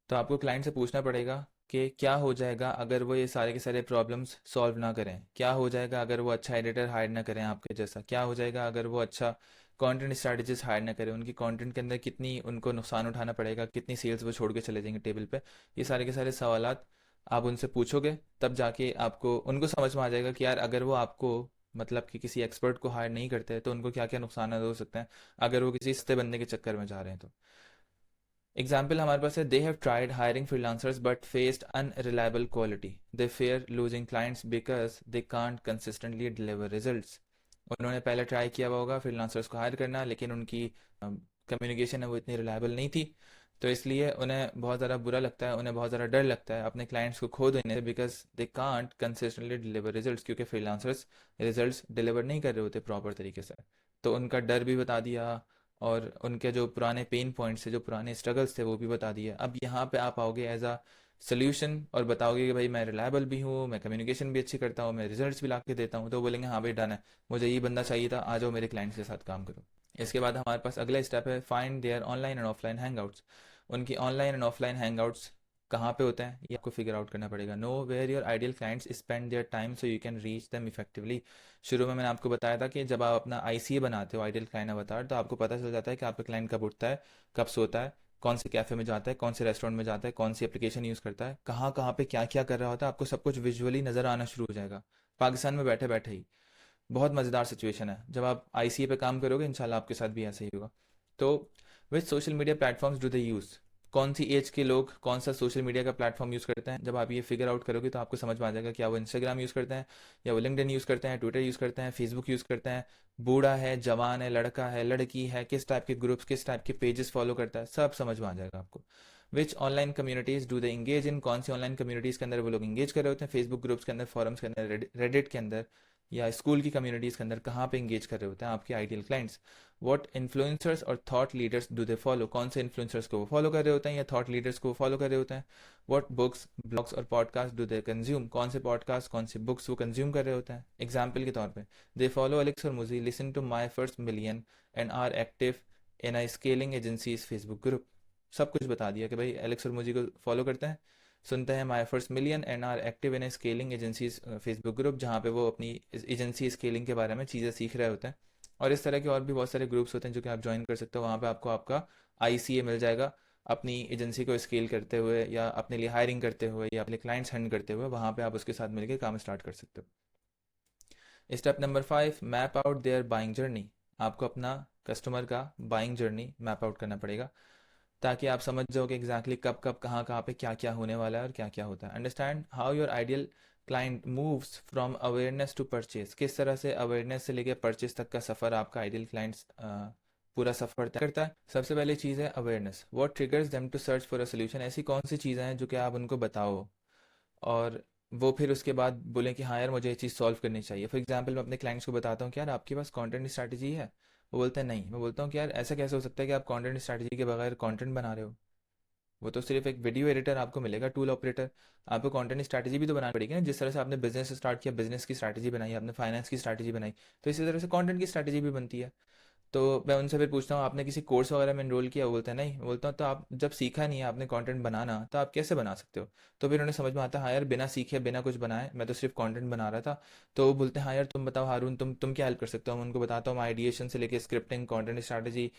तो आपको क्लाइंट से पूछना पड़ेगा कि क्या हो जाएगा अगर वो ये सारे के सारे प्रॉब्लम्स सॉल्व ना करें, क्या हो जाएगा अगर वो अच्छा एडिटर हायर ना करें आपके जैसा, क्या हो जाएगा अगर वो अच्छा कंटेंट स्ट्रेटजिस्ट हायर ना करें, उनकी कंटेंट के अंदर कितनी उनको नुकसान उठाना पड़ेगा, कितनी सेल्स वो छोड़ के चले जाएंगे टेबल पे। ये सारे के सारे सवालात आप उनसे पूछोगे, तब जाके आपको उनको समझ में आ जाएगा कि यार अगर वो आपको मतलब कि किसी एक्सपर्ट को हायर नहीं करते तो उनको क्या क्या नुकसान हो सकते हैं अगर वो किसी सस्ते बंदे के चक्कर में जा रहे हैं। तो एग्जाम्पल हमारे पास है, they have tried hiring freelancers but faced unreliable quality, they fair losing clients because they can't consistently deliver results. उन्होंने पहले ट्राई किया हुआ होगा फ्रीलांसर्स को हायर करना, लेकिन उनकी कम्युनिकेशन है वो इतनी रिलायबल नहीं थी, तो इसलिए उन्हें बहुत ज़्यादा बुरा लगता है, उन्हें बहुत ज़्यादा डर लगता है अपने क्लाइंट्स को खो देने से, because they can't consistently deliver results, क्योंकि फ्रीलांसर्स रिजल्ट्स डिलीवर नहीं कर रहे होते प्रॉपर तरीके से। तो उनका डर भी बता दिया और उनके जो पुराने पेन पॉइंट्स थे, जो पुराने स्ट्रगल्स थे, वो भी बता दिए। अब यहाँ पे आप आओगे एज अ सोल्यूशन और बताओगे कि भाई मैं रिलायबल भी हूँ, मैं कम्युनिकेशन भी अच्छी करता हूँ, मैं रिजल्ट्स भी ला के देता हूँ, तो बोलेंगे हाँ भाई डन है, मुझे ये बंदा चाहिए था, आ जाओ मेरे क्लाइंट्स के साथ काम करो। इसके बाद हमारे पास अगला स्टेप है, find their online and offline hangouts. उनकी ऑनलाइन एंड ऑफलाइन हैंगआउट्स कहाँ पे होते हैं ये आपको फिगर आउट करना पड़ेगा। Know where your ideal clients spend their time so you can reach them effectively. शुरू में मैंने आपको बताया था कि जब आप अपना आईसीए बनाते हो, आइडियल क्लाइंट अवतार, तो आपको पता चल जाता है कि आपका क्लाइंट कब उठता है, कब सोता है, कौन से कैफ़े में जाता है, कौन से रेस्टोरेंट में जाता है, कौन सी एप्लीकेशन यूज़ करता है, कहाँ कहाँ पे क्या क्या कर रहा होता है, आपको सब कुछ विजुअली नज़र आना शुरू हो जाएगा पाकिस्तान में बैठे बैठे ही। बहुत मज़ेदार सिचुएशन है, जब आप आईसीए पे काम करोगे इंशाल्लाह आपके साथ भी ऐसा ही होगा। तो which social media platforms do they use, कौन सी एज के लोग कौन सा सोशल मीडिया का प्लेटफॉर्म यूज़ करते हैं, जब आप ये फिगर आउट करोगे तो आपको समझ में आ जाएगा क्या वो इंस्टाग्राम यूज़ करते हैं, या वो लिंक्डइन यूज़ करते हैं, ट्विटर यूज़ करते हैं, फेसबुक यूज़ करते हैं, बूढ़ा है, जवान है, लड़का है, लड़की है, किस टाइप के ग्रुप्स, किस टाइप के पेजेस फॉलो करता है, सब समझ में आ जाएगा आपको। Which online communities do they engage in, कौन सी ऑनलाइन कम्युनिटीज़ के अंदर वो लोग इंगेज कर रहे होते हैं, फेसबुक ग्रुप्स के अंदर, फॉरम्स के अंदर, रेडिट के अंदर, या स्कूल की कम्युनिटीज़ के अंदर कहाँ पे इंगेज कर रहे होते हैं आपके आइडियल क्लाइंट्स। व्हाट इन्फ्लुएंसर्स और thought leaders do they follow, कौन से इन्फ्लुएंसर्स को वो फॉलो कर रहे होते हैं या थॉट लीडर्स को वो फॉलो कर रहे होते हैं। व्हाट बुक्स ब्लॉग्स और पॉडकास्ट डू दे कंज्यूम, कौन से पॉडकास्ट कौन से बुक्स वो कंज्यूम कर रहे होते हैं। एग्जाम्पल के तौर पे they follow Alex Hormozi, listen to my first million and are active in AI scaling agencies Facebook group. सब कुछ बता दिया कि भाई एलेक्स हरमुजी को फॉलो करते हैं, सुनते हैं my first million and are active in a scaling agencies Facebook group, जहाँ पे वो अपनी एजेंसी स्केलिंग के बारे में चीज़ें सीख रहे होते हैं। और इस तरह के और भी बहुत सारे ग्रुप्स होते हैं जो कि आप ज्वाइन कर सकते हो। वहाँ पे आपको आपका आईसीए मिल जाएगा, अपनी एजेंसी को स्केल करते हुए या अपने लिए हायरिंग करते हुए या अपने क्लाइंट्स हैंड करते हुए वहाँ पे आप उसके साथ मिलकर काम स्टार्ट कर सकते हो। Step number 5, map out their buying journey. आपको अपना कस्टमर का बाइंग जर्नी मैप आउट करना पड़ेगा ताकि आप समझ जाओ कि एग्जैक्टली कब कब कहाँ पे क्या क्या होने वाला है और क्या क्या होता है। Understand how your ideal client moves from awareness to purchase, किस तरह से अवेयरनेस से लेकर परचेज तक का सफ़र आपका आइडियल क्लाइंट्स पूरा सफ़र तय करता है। सबसे पहली चीज़ है awareness. What triggers them to search for a solution, ऐसी कौन सी चीज़ें हैं जो कि आप उनको बताओ और वो फिर उसके बाद बोलें कि हाँ यार मुझे ये चीज़ सॉल्व करनी चाहिए। फॉर एग्जांपल मैं अपने क्लाइंट्स को बताता हूँ कि यार आपके पास कंटेंट स्ट्रैटेजी है, वो बोलते हैं नहीं। मैं बोलता हूँ कि यार ऐसा कैसे हो सकता है कि आप कंटेंट स्ट्रैटेजी के बगैर कंटेंट बना रहे हो। वो तो सिर्फ एक वीडियो एडिटर आपको मिलेगा, टूल ऑपरेटर। आपको कंटेंट स्ट्रैटेजी भी तो बनानी पड़ेगी ना। जिस तरह से आपने बिजनेस स्टार्ट किया, बिजनेस की स्ट्रैटेजी बनाई, आपने फाइनेंस की स्ट्रैटेजी बनाई, तो इसी तरह से कंटेंट की स्ट्रैटेजी भी बनती है। तो मैं उनसे फिर पूछता हूँ आपने किसी कोर्स वगैरह में एनरोल किया, वो बोलते हैं नहीं। मैं बोलता हूँ तो आप जब सीखा नहीं है आपने कंटेंट बनाना, तो आप कैसे बना सकते हो। तो फिर उन्हें समझ में आता है हाँ यार बिना सीखे बिना कुछ बनाए मैं तो सिर्फ कंटेंट बना रहा था। तो वो बोलते हैं हाँ यार तुम बताओ हारून, तुम क्या हेल्प कर सकते हो। मैं उनको बताता हूँ आइडिएशन से लेकर स्क्रिप्टिंग, कंटेंट स्ट्रैटेजी,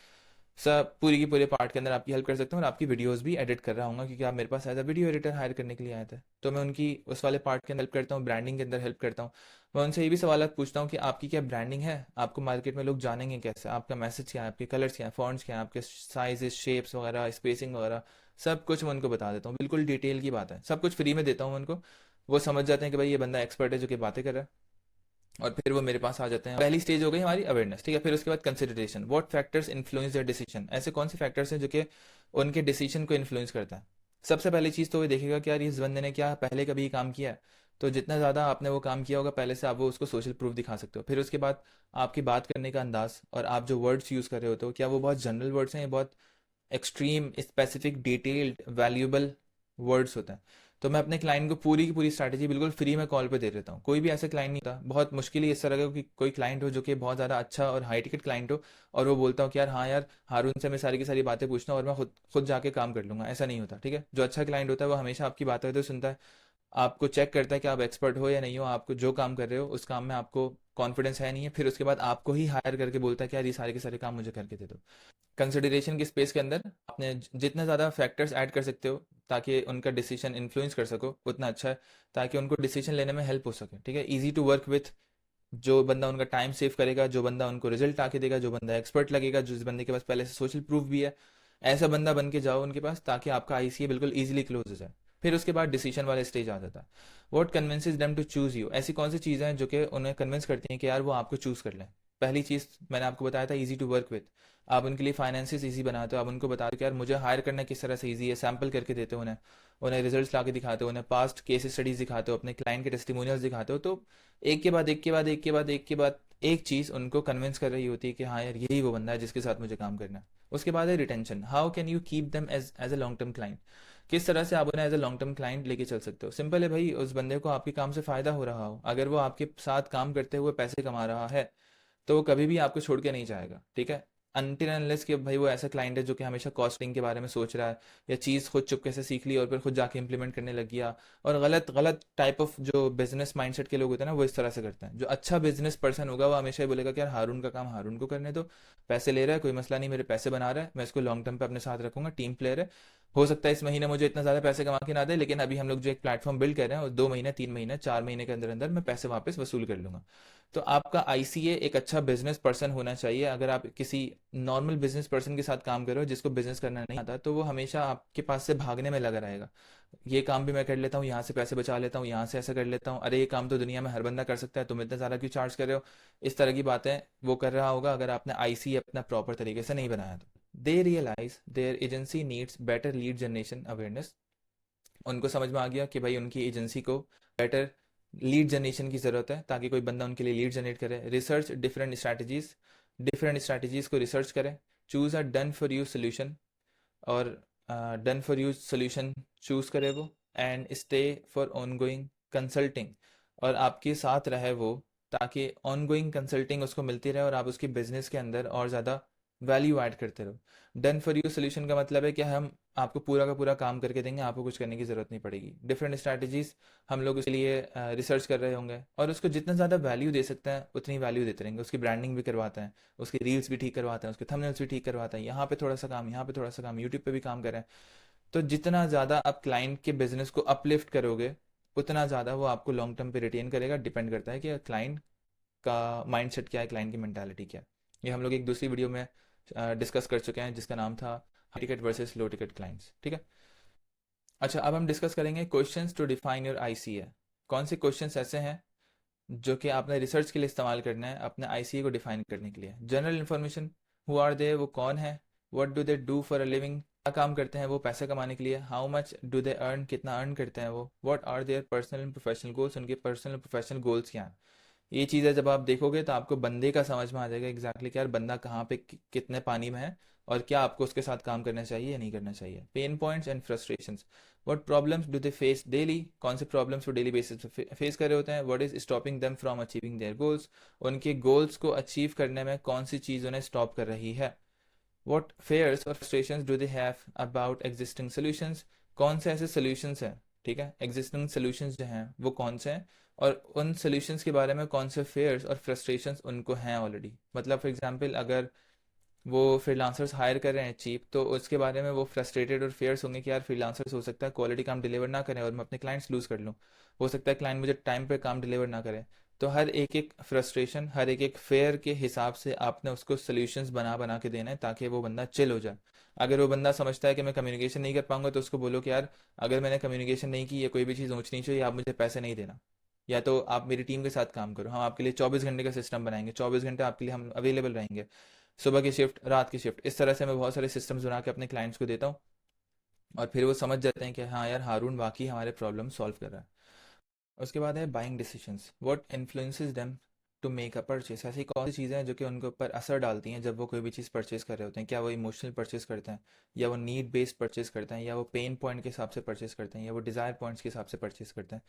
सब पूरी की पूरे पार्ट के अंदर आपकी हेल्प कर सकता हूँ और आपकी वीडियोस भी एडिट कर रहा हूँ क्योंकि आप मेरे पास as a video editor hire करने के लिए आए थे। तो मैं उनकी उस वाले पार्ट के अंदर हेल्प करता हूँ, ब्रांडिंग के अंदर हेल्प करता हूँ। मैं उनसे ये भी सवाल पूछता हूँ कि आपकी क्या ब्रांडिंग है, आपको मार्केट में लोग जानेंगे कैसे, आपका मैसेज क्या है, आपके कलर्स क्या है, फॉन्ट्स क्या है, आपके साइजेस शेप्स वगैरह स्पेसिंग वगैरह, सब कुछ मैं उनको बता देता हूँ। बिल्कुल डिटेल की बात है, सब कुछ फ्री में देता हूँ उनको। वो समझ जाते हैं कि भाई ये बंदा एक्सपर्ट है जो कि बातें कर रहा है, और फिर वो मेरे पास आ जाते हैं। पहली स्टेज हो गई हमारी अवेयरनेस, ठीक है। फिर उसके बाद consideration. What factors influence there decision, ऐसे कौन से फैक्टर्स हैं जो कि उनके डिसीजन को इन्फ्लुएंस करता है। सबसे पहली चीज़ तो वो देखेगा कि यार इस बंदे ने क्या पहले कभी ये काम किया है। तो जितना ज़्यादा आपने वो काम किया होगा पहले से, आप वो उसको सोशल प्रूफ दिखा सकते हो। फिर उसके बाद आपकी बात करने का अंदाज और आप जो वर्ड्स यूज़ कर रहे होते हो, क्या वो बहुत जनरल वर्ड्स हैं या बहुत extreme specific detailed valuable words होते हैं। तो मैं अपने क्लाइंट को पूरी की पूरी स्ट्रैटेजी बिल्कुल फ्री में कॉल पे दे देता हूँ। कोई भी ऐसा क्लाइंट नहीं था, बहुत मुश्किल ही इस तरह का कि कोई क्लाइंट हो जो कि बहुत ज़्यादा अच्छा और हाई टिकट क्लाइंट हो और वो बोलता हूँ कि यार हाँ यार हारून से मैं सारी की सारी बातें पूछता हूँ और मैं खुद खुद जाके काम कर लूँगा, ऐसा नहीं होता। ठीक है, जो अच्छा क्लाइंट होता है वो हमेशा आपकी बातें तो सुनता है, आपको चेक करता है कि आप एक्सपर्ट हो या नहीं हो, आपको जो काम कर रहे हो उस काम में आपको कॉन्फिडेंस है नहीं है, फिर उसके बाद आपको ही हायर करके बोलता है कि यार ये सारे के सारे काम मुझे करके दे दो। कंसिडरेशन की स्पेस के अंदर आपने जितना ज़्यादा फैक्टर्स ऐड कर सकते हो ताकि उनका डिसीजन इन्फ्लुएंस कर सको उतना अच्छा है, ताकि उनको डिसीजन लेने में हेल्प हो सके। ठीक है, इजी टू वर्क विथ, जो बंदा उनका टाइम सेव करेगा, जो बंदा उनको रिजल्ट आके देगा, जो बंदा एक्सपर्ट लगेगा, जिस बंदे के पास पहले से सोशल प्रूफ भी है, ऐसा बंदा बन के जाओ उनके पास ताकि आपका आईसीए बिल्कुल ईजिली क्लोज हो जाए। फिर उसके बाद डिसीजन वाला स्टेज आ जाता है। What convinces them to choose you, ऐसी कौन सी चीज़ें हैं जो कि उन्हें कन्विंस करती हैं कि यार वो आपको चूज कर लें। पहली चीज़ मैंने आपको बताया था इजी टू वर्क विथ। आप उनके लिए फाइनेंसिस इजी बनाते हो, आप उनको बता दो कि यार मुझे हायर करना किस तरह से इजी है, सैम्पल करके देते हो उन्हें, उन्हें रिजल्ट्स ला के दिखाते हो, उन्हें पास्ट केस स्टडीज दिखाते हो, अपने क्लाइंट के टेस्टिमोनियल्स दिखाते हो। तो एक के बाद एक के बाद एक के बाद एक के बाद एक चीज़ उनको कन्विंस कर रही होती है कि हाँ यार यही वो बंदा है जिसके साथ मुझे काम करना है। उसके बाद है retention. How can you keep them as as a long term client, किस तरह से आप उन्हें as a long term client लेके चल सकते हो। सिंपल है भाई, उस बंदे को आपके काम से फ़ायदा हो रहा हो, अगर वो आपके साथ काम करते हुए पैसे कमा रहा है तो वो कभी भी आपको छोड़ के नहीं जाएगा। ठीक है, अनटिल अनलेस कि भाई वो ऐसा क्लाइंट है जो कि हमेशा कॉस्टिंग के बारे में सोच रहा है या चीज़ खुद चुपके से सीख ली और फिर खुद जाके इंप्लीमेंट करने लग गया। और गलत गलत टाइप ऑफ जो बिजनेस माइंडसेट के लोग होते हैं ना वो इस तरह से करते हैं। जो अच्छा बिजनेस पर्सन होगा वो हमेशा ही बोलेगा कि यार हारून का काम हारून को करने दो, पैसे ले रहा है कोई मसला नहीं, मेरे पैसे बना रहा है, मैं इसको लॉन्ग टर्म पे अपने साथ रखूंगा, टीम प्लेयर है। हो सकता है इस महीने मुझे इतना ज़्यादा पैसे कमा के ना दे, लेकिन अभी हम लोग जो एक प्लेटफॉर्म बिल्ड कर रहे हैं और 2 महीने 3 महीने 4 महीने के अंदर अंदर मैं पैसे वापस वसूल कर लूंगा। तो आपका आईसीए एक अच्छा बिजनेस पर्सन होना चाहिए। अगर आप किसी नॉर्मल बिजनेस पर्सन के साथ काम कर रहे हो जिसको बिजनेस करना नहीं आता, तो वो हमेशा आपके पास से भागने में लगा रहेगा। ये काम भी मैं कर लेता हूँ, यहाँ से पैसे बचा लेता हूँ, यहाँ से ऐसा कर लेता हूँ, अरे ये काम तो दुनिया में हर बंदा कर सकता है, तुम इतना ज़्यादा क्यों चार्ज कर रहे हो। इस तरह की बातें वो कर रहा होगा अगर आपने आईसीए अपना प्रॉपर तरीके से नहीं बनाया तो। They realize their agency needs better lead generation awareness, उनको समझ में आ गया कि भाई उनकी एजेंसी को बेटर लीड जनरेशन की ज़रूरत है ताकि कोई बंदा उनके लिए लीड जनरेट करे। रिसर्च डिफरेंट स्ट्रैटेजीज़ को रिसर्च करें। Choose a done for you solution, और done for you solution choose करे वो। And stay for ongoing consulting, और आपके साथ रहे वो, ताकि ऑनगोइंग कंसल्टिंग उसको मिलती रहे और आप उसकी बिजनेस के अंदर और ज़्यादा वैल्यू ऐड करते रहो। डन फॉर यू सोल्यूशन का मतलब है कि हम आपको पूरा का पूरा काम करके देंगे, आपको कुछ करने की ज़रूरत नहीं पड़ेगी। डिफरेंट स्ट्रैटेजीज हम लोग उसके लिए रिसर्च कर रहे होंगे, और उसको जितना ज़्यादा वैल्यू दे सकते हैं उतनी वैल्यू देते रहेंगे। उसकी ब्रांडिंग भी करवाते हैं, उसकी रील्स भी ठीक करवाते हैं, उसके थंबनेल्स भी ठीक करवाते हैं, यहाँ पे थोड़ा सा काम, यहाँ पे थोड़ा सा काम, यूट्यूब पे भी काम करें। तो जितना ज़्यादा आप क्लाइंट के बिजनेस को अपलिफ्ट करोगे उतना ज़्यादा वो आपको लॉन्ग टर्म पे रिटेन करेगा। डिपेंड करता है कि क्लाइंट का माइंडसेट क्या है, क्लाइंट की मेंटालिटी क्या है। ये हम लोग एक दूसरी वीडियो में डिस्कस कर चुके हैं जिसका नाम था high ticket versus low ticket clients, ठीक है। अच्छा, अब हम डिस्कस करेंगे questions to define your ICA. कौन से क्वेश्चंस ऐसे हैं जो कि आपने रिसर्च के लिए इस्तेमाल करना है अपने आईसीए को डिफाइन करने के लिए। General information, who are they, वो कौन है, what do they do for a living, क्या काम करते हैं वो पैसे कमाने के लिए, how much do they earn, कितना अर्न करते हैं वो, what are their personal and professional goals, उनके पर्सनल और प्रोफेशनल गोल्स क्या हैं। ये चीज़ें जब आप देखोगे तो आपको बंदे का समझ में आ जाएगा एग्जैक्टली कि यार बंदा कहाँ पे कितने पानी में है, और क्या आपको उसके साथ काम करना चाहिए या नहीं करना चाहिए। Pen points and frustrations, what problems do they face daily, कौन से प्रॉब्लम्स वो डेली बेसिस पे फेस कर रहे होते हैं। What is stopping them from achieving their goals, उनके गोल्स को अचीव करने में कौन सी चीज़ उन्हें स्टॉप कर रही है। व्हाट फेयर्स और frustrations do they have about existing solutions, कौन से ऐसे सोल्यूशंस हैं, ठीक है, एग्जिस्टिंग सोल्यूशंस जो हैं वो कौन से हैं, और उन सोल्यूशंस के बारे में कौन से फेयर्स और फ्रस्ट्रेशंस उनको हैं ऑलरेडी। मतलब फॉर एग्जांपल अगर वो फ्रीलांसर्स हायर कर रहे हैं चीप, तो उसके बारे में वो फ्रस्ट्रेटेड और फेयर्स होंगे कि यार फ्रीलांसर्स हो सकता है क्वालिटी काम डिलीवर ना करें और मैं अपने क्लाइंट्स लूज़ कर लूँ, हो सकता है क्लाइंट मुझे टाइम पे काम डिलीवर ना करे। तो हर एक एक फ्रस्ट्रेशन, हर एक एक फेयर के हिसाब से आपने उसको सोल्यूशंस बना बना के देना है ताकि वो बंदा चिल हो जाए। अगर वो बंदा समझता है कि मैं कम्युनिकेशन नहीं कर पाऊंगा, तो उसको बोलो कि यार अगर मैंने कम्युनिकेशन नहीं की या कोई भी चीज़ ऊँच नीच हुई, आप मुझे पैसे नहीं देना, या तो आप मेरी टीम के साथ काम करो, हम आपके लिए 24 घंटे का सिस्टम बनाएंगे, 24 घंटे आपके लिए हम अवेलेबल रहेंगे, सुबह की शिफ्ट, रात की शिफ्ट। इस तरह से मैं बहुत सारे सिस्टम्स बना के अपने क्लाइंट्स को देता हूँ, और फिर वो समझ जाते हैं कि हाँ यार हारून वाकई हमारे प्रॉब्लम सॉल्व कर रहा है। उसके बाद है buying decisions, what influences them to make a purchase, ऐसी कौन सी चीज़ें हैं जो कि उनके ऊपर असर डालती हैं जब वो कोई भी चीज़ परचेस कर रहे होते हैं। क्या वो इमोशनल परचेस करते हैं, या वो नीड बेस्ड परचेस करते हैं, या वो पेन पॉइंट के हिसाब से परचेस करते हैं, या वो डिज़ायर पॉइंट्स के हिसाब से परचेस करते हैं।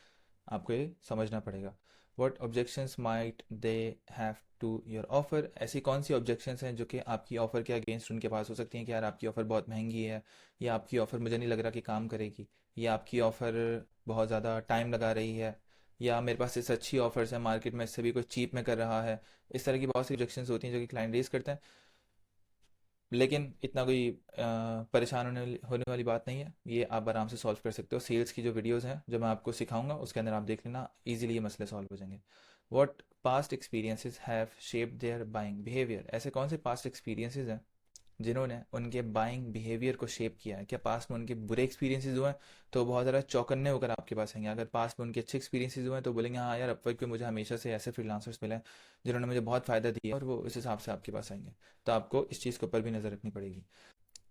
आपको ये समझना पड़ेगा। What objections might they have to your offer, ऐसी कौन सी ऑब्जेक्शंस हैं जो कि आपकी ऑफ़र के अगेंस्ट उनके पास हो सकती हैं कि यार आपकी ऑफ़र बहुत महंगी है, या आपकी ऑफ़र मुझे नहीं लग रहा कि काम करेगी, या आपकी ऑफ़र बहुत ज़्यादा टाइम लगा रही है, या मेरे पास इससे अच्छी ऑफर्स है मार्केट में, इससे भी कोई चीप में कर रहा है। इस तरह की बहुत सी ऑब्जेक्शंस होती हैं जो कि क्लाइंट रेज करते हैं। लेकिन इतना कोई परेशान होने वाली बात नहीं है, ये आप आराम से सॉल्व कर सकते हो। सेल्स की जो वीडियोस हैं जो मैं आपको सिखाऊंगा उसके अंदर आप देख लेना, इजीली ये मसले सॉल्व हो जाएंगे। What past experiences have shaped their buying behaviour, ऐसे कौन से पास्ट एक्सपीरियंसेस हैं जिन्होंने उनके बाइंग बिहेवियर को शेप किया है। क्या पास्ट में उनके बुरे एक्सपीरियंसेस हुए हैं तो बहुत ज़्यादा चौकन्ने होकर आपके पास आएंगे। अगर पास्ट में उनके अच्छे एक्सपीरियंसेस हुए हैं तो बोलेंगे हाँ यार अपवर्क पे मुझे हमेशा से ऐसे फ्रीलांसर्स मिले हैं जिन्होंने मुझे बहुत फ़ायदा दिया, और वो इस हिसाब से आपके पास आएंगे। तो आपको इस चीज़ के ऊपर भी नज़र रखनी पड़ेगी।